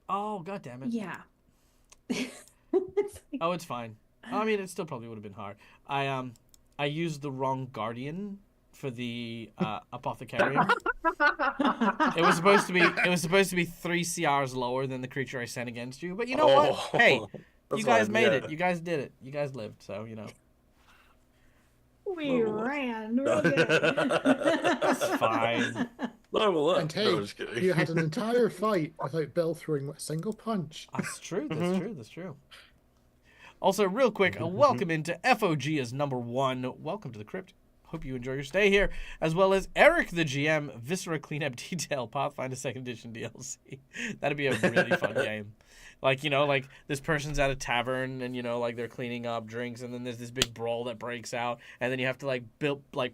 Oh, God damn it. Yeah. Oh, it's fine. I mean, it still probably would have been hard. I used the wrong guardian for the apothecarium. It was supposed to be 3 CRs lower than the creature I sent against you. But you know what? Hey, you guys made it. You guys did it. You guys lived. So We ran. Real good. It's fine. Level up. And hey, No, just kidding. you had an entire fight without Bill throwing a single punch. That's true. That's true. Also, real quick, welcome into FOG as number 1. Welcome to the crypt. Hope you enjoy your stay here, as well as Eric the GM, Viscera Cleanup Detail, Pathfinder 2nd Edition DLC. That'd be a really fun game. Like this person's at a tavern and they're cleaning up drinks, and then there's this big brawl that breaks out, and then you have to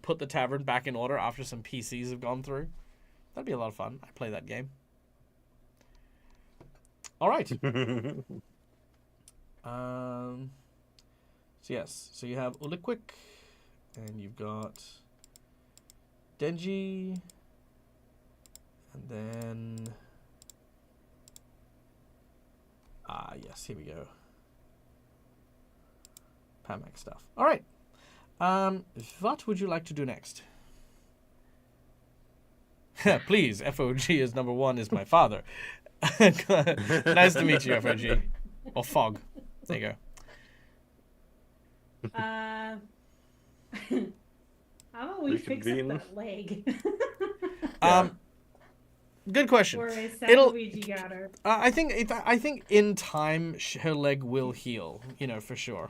put the tavern back in order after some PCs have gone through. That'd be a lot of fun. I'd play that game. All right. So you have Uliquik, and you've got Denji, and then yes, here we go. Pamak stuff. All right. What would you like to do next? Please, FOG is number 1 is my father. Nice to meet you, FOG. Or Fog. There you go. How about we fix up that leg? Good question. Or is Luigi got her? I think in time her leg will heal. For sure.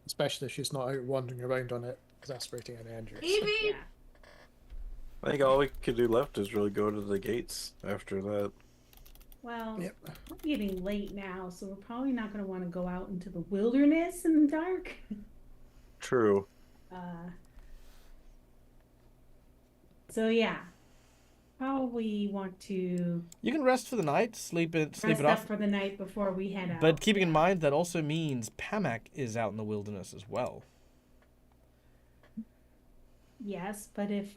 Especially if she's not out wandering around on it, exasperating an injury. Evie! Yeah. I think all we could do left is really go to the gates after that. Well, Yep. it's getting late now, so we're probably not going to want to go out into the wilderness in the dark. True. So yeah, probably want to You can rest for the night, sleep rest it up off. for the night before we head out. But keeping in mind that also means Pamak is out in the wilderness as well. Yes, but if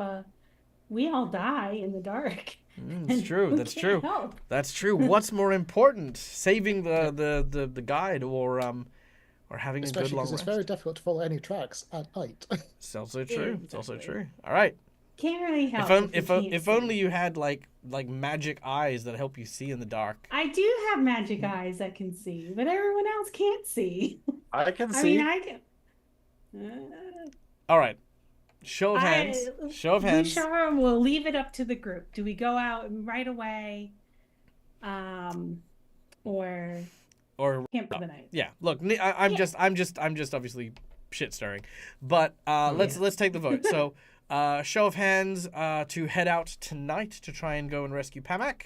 we all die in the dark, That's true. who That's can true. help? That's true. What's more important, saving the guide or having a good Especially long because it's rest? very difficult to follow any tracks at night. It's also true. Yeah, It's also exactly. true. All right. Can't really help. If only you had like magic eyes that help you see in the dark. I do have magic eyes that can see, but everyone else can't see. I can I see. mean, I can. All right. Show of hands. Show of hands. Bouchard will leave it up to the group. Do we go out right away, or Or camp for the night? yeah. Look, I'm just obviously shit stirring, but let's take the vote. So, show of hands to head out tonight to try and go and rescue Pamak.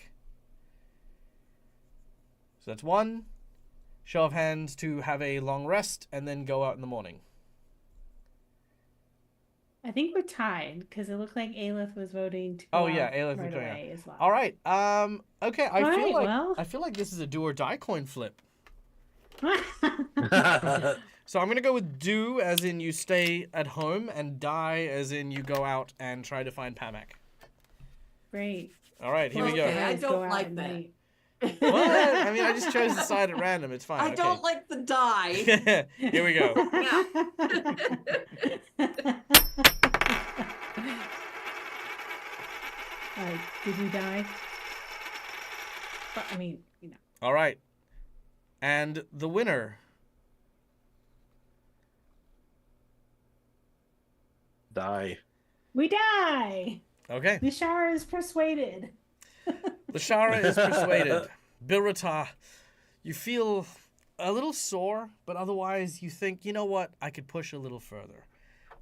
So that's one. Show of hands to have a long rest and then go out in the morning. I think we're tied because it looked like Aelith was voting to. Oh go yeah, out Aelith right is going away as well. All right. Okay. Well. I feel like this is a do or die coin flip. So I'm gonna go with do, as in you stay at home, and die, as in you go out and try to find Pamak. Great. All right, here we go. Okay, I Guys, go don't out like at that. night. What? I mean, I just chose the side at random. It's fine. I don't like the die. Here we go. Did you die? But, I mean, you know. All right, and the winner. Die. We die. Okay. Bishara is persuaded. Lashara is persuaded. Bilrata, you feel a little sore, but otherwise you think, you know what? I could push a little further.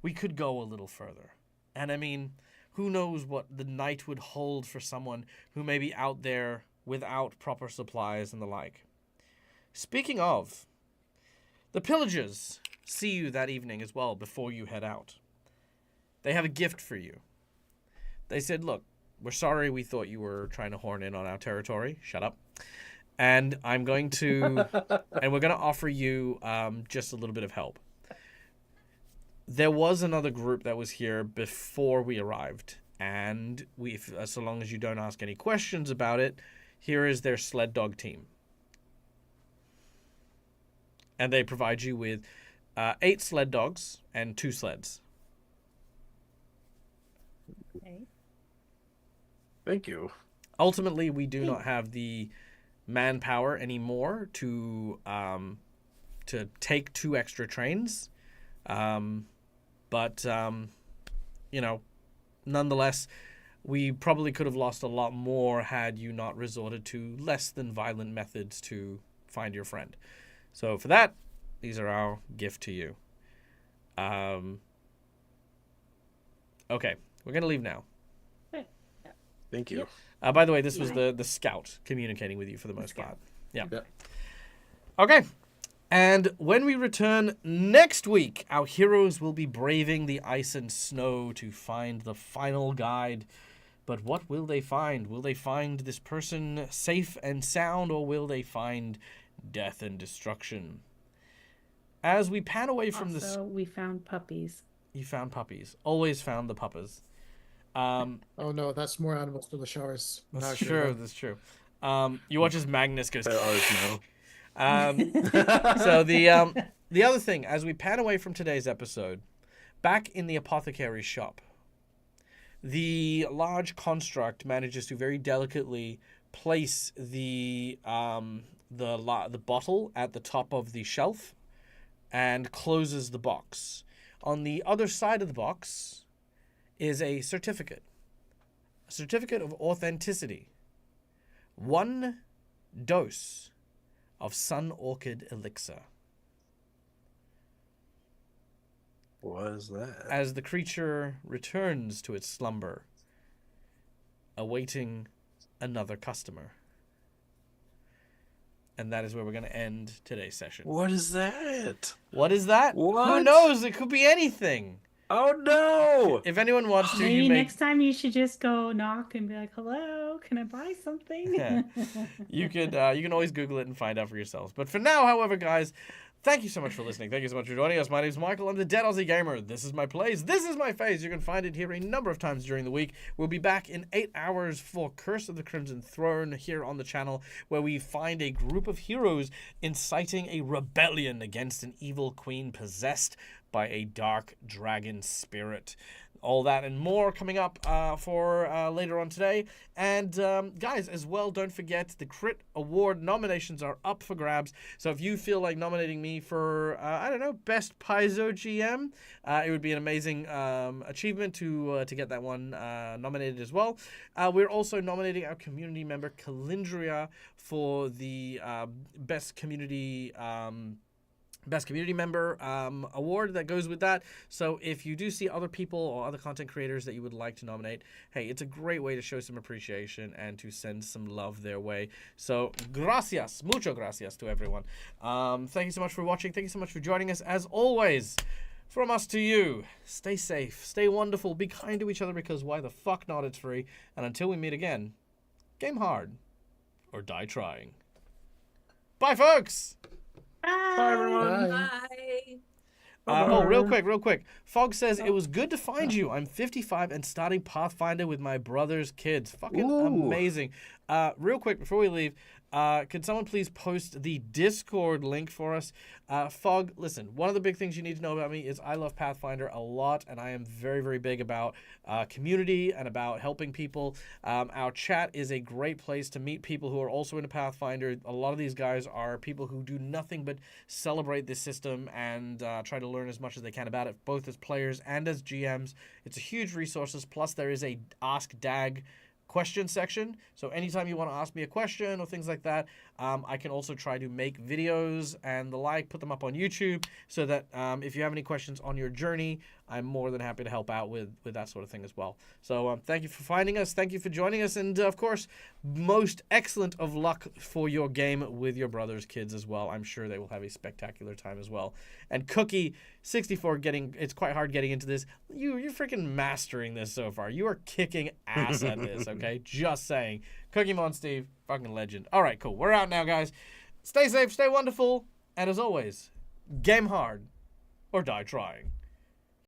We could go a little further. And I mean, who knows what the night would hold for someone who may be out there without proper supplies and the like. Speaking of, the pillagers see you that evening as well before you head out. They have a gift for you. They said, look, we're sorry we thought you were trying to horn in on our territory. Shut up. And I'm going to, and we're going to offer you just a little bit of help. There was another group that was here before we arrived. And so long as you don't ask any questions about it, here is their sled dog team. And they provide you with 8 sled dogs and 2 sleds. Okay. Thank you. Ultimately, we do not have the manpower anymore to take 2 extra trains. But you know, nonetheless, we probably could have lost a lot more had you not resorted to less than violent methods to find your friend. So for that, these are our gift to you. Okay, we're going to leave now. Thank you. By the way, this was the scout communicating with you for the most part. Yeah. Yeah. Okay. And when we return next week, our heroes will be braving the ice and snow to find the final guide. But what will they find? Will they find this person safe and sound, or will they find death and destruction? As we pan away from this... Also, we found puppies. You found puppies. Always found the puppas. Oh no, that's more animals for the showers. That's true. That's true. You watch as Magnus goes... There are no. So the other thing, as we pan away from today's episode, back in the apothecary's shop, the large construct manages to very delicately place the bottle at the top of the shelf and closes the box. On the other side of the box is a certificate of authenticity. 1 dose of Sun Orchid Elixir. What is that? As the creature returns to its slumber, awaiting another customer. And that is where we're going to end today's session. What is that? What is that? Who What? knows? It could be anything. Oh no! If anyone wants to, Maybe you may next time you should just go knock and be like, "Hello, can I buy something?" you can always Google it and find out for yourselves. But for now, however, guys, thank you so much for listening. Thank you so much for joining us. My name is Michael. I'm the Dead Aussie Gamer. This is my plays. This is my phase. You can find it here a number of times during the week. We'll be back in 8 hours for Curse of the Crimson Throne here on the channel, where we find a group of heroes inciting a rebellion against an evil queen possessed by a dark dragon spirit. All that and more coming up for later on today. And guys, as well, don't forget the Crit Award nominations are up for grabs. So if you feel like nominating me for, I don't know, Best Paizo GM, it would be an amazing achievement to get that one nominated as well. We're also nominating our community member, Calindria, for the Best Community Member award that goes with that. So if you do see other people or other content creators that you would like to nominate, hey, it's a great way to show some appreciation and to send some love their way. So gracias, mucho gracias to everyone. Thank you so much for watching. Thank you so much for joining us. As always, from us to you, stay safe, stay wonderful, be kind to each other, because why the fuck not, it's free. And until we meet again, game hard or die trying. Bye, folks! Bye, everyone. Bye. Oh, real quick. Fog says, it was good to find you. I'm 55 and starting Pathfinder with my brother's kids. Fucking amazing. Real quick, before we leave, could someone please post the Discord link for us? Fog, listen, one of the big things you need to know about me is I love Pathfinder a lot, and I am very, very big about community and about helping people. Our chat is a great place to meet people who are also into Pathfinder. A lot of these guys are people who do nothing but celebrate this system and try to learn as much as they can about it, both as players and as GMs. It's a huge resources. Plus, there is a Ask Dag question section, so anytime you want to ask me a question or things like that, I can also try to make videos and the like, put them up on YouTube, so that if you have any questions on your journey, I'm more than happy to help out with that sort of thing as well. So thank you for finding us, thank you for joining us, and of course, most excellent of luck for your game with your brother's kids as well. I'm sure they will have a spectacular time as well. And Cookie64, it's quite hard getting into this. You're freaking mastering this so far. You are kicking ass at this, okay? Just saying. Cookiemon Steve, fucking legend. All right, cool. We're out now, guys. Stay safe, stay wonderful, and as always, game hard or die trying.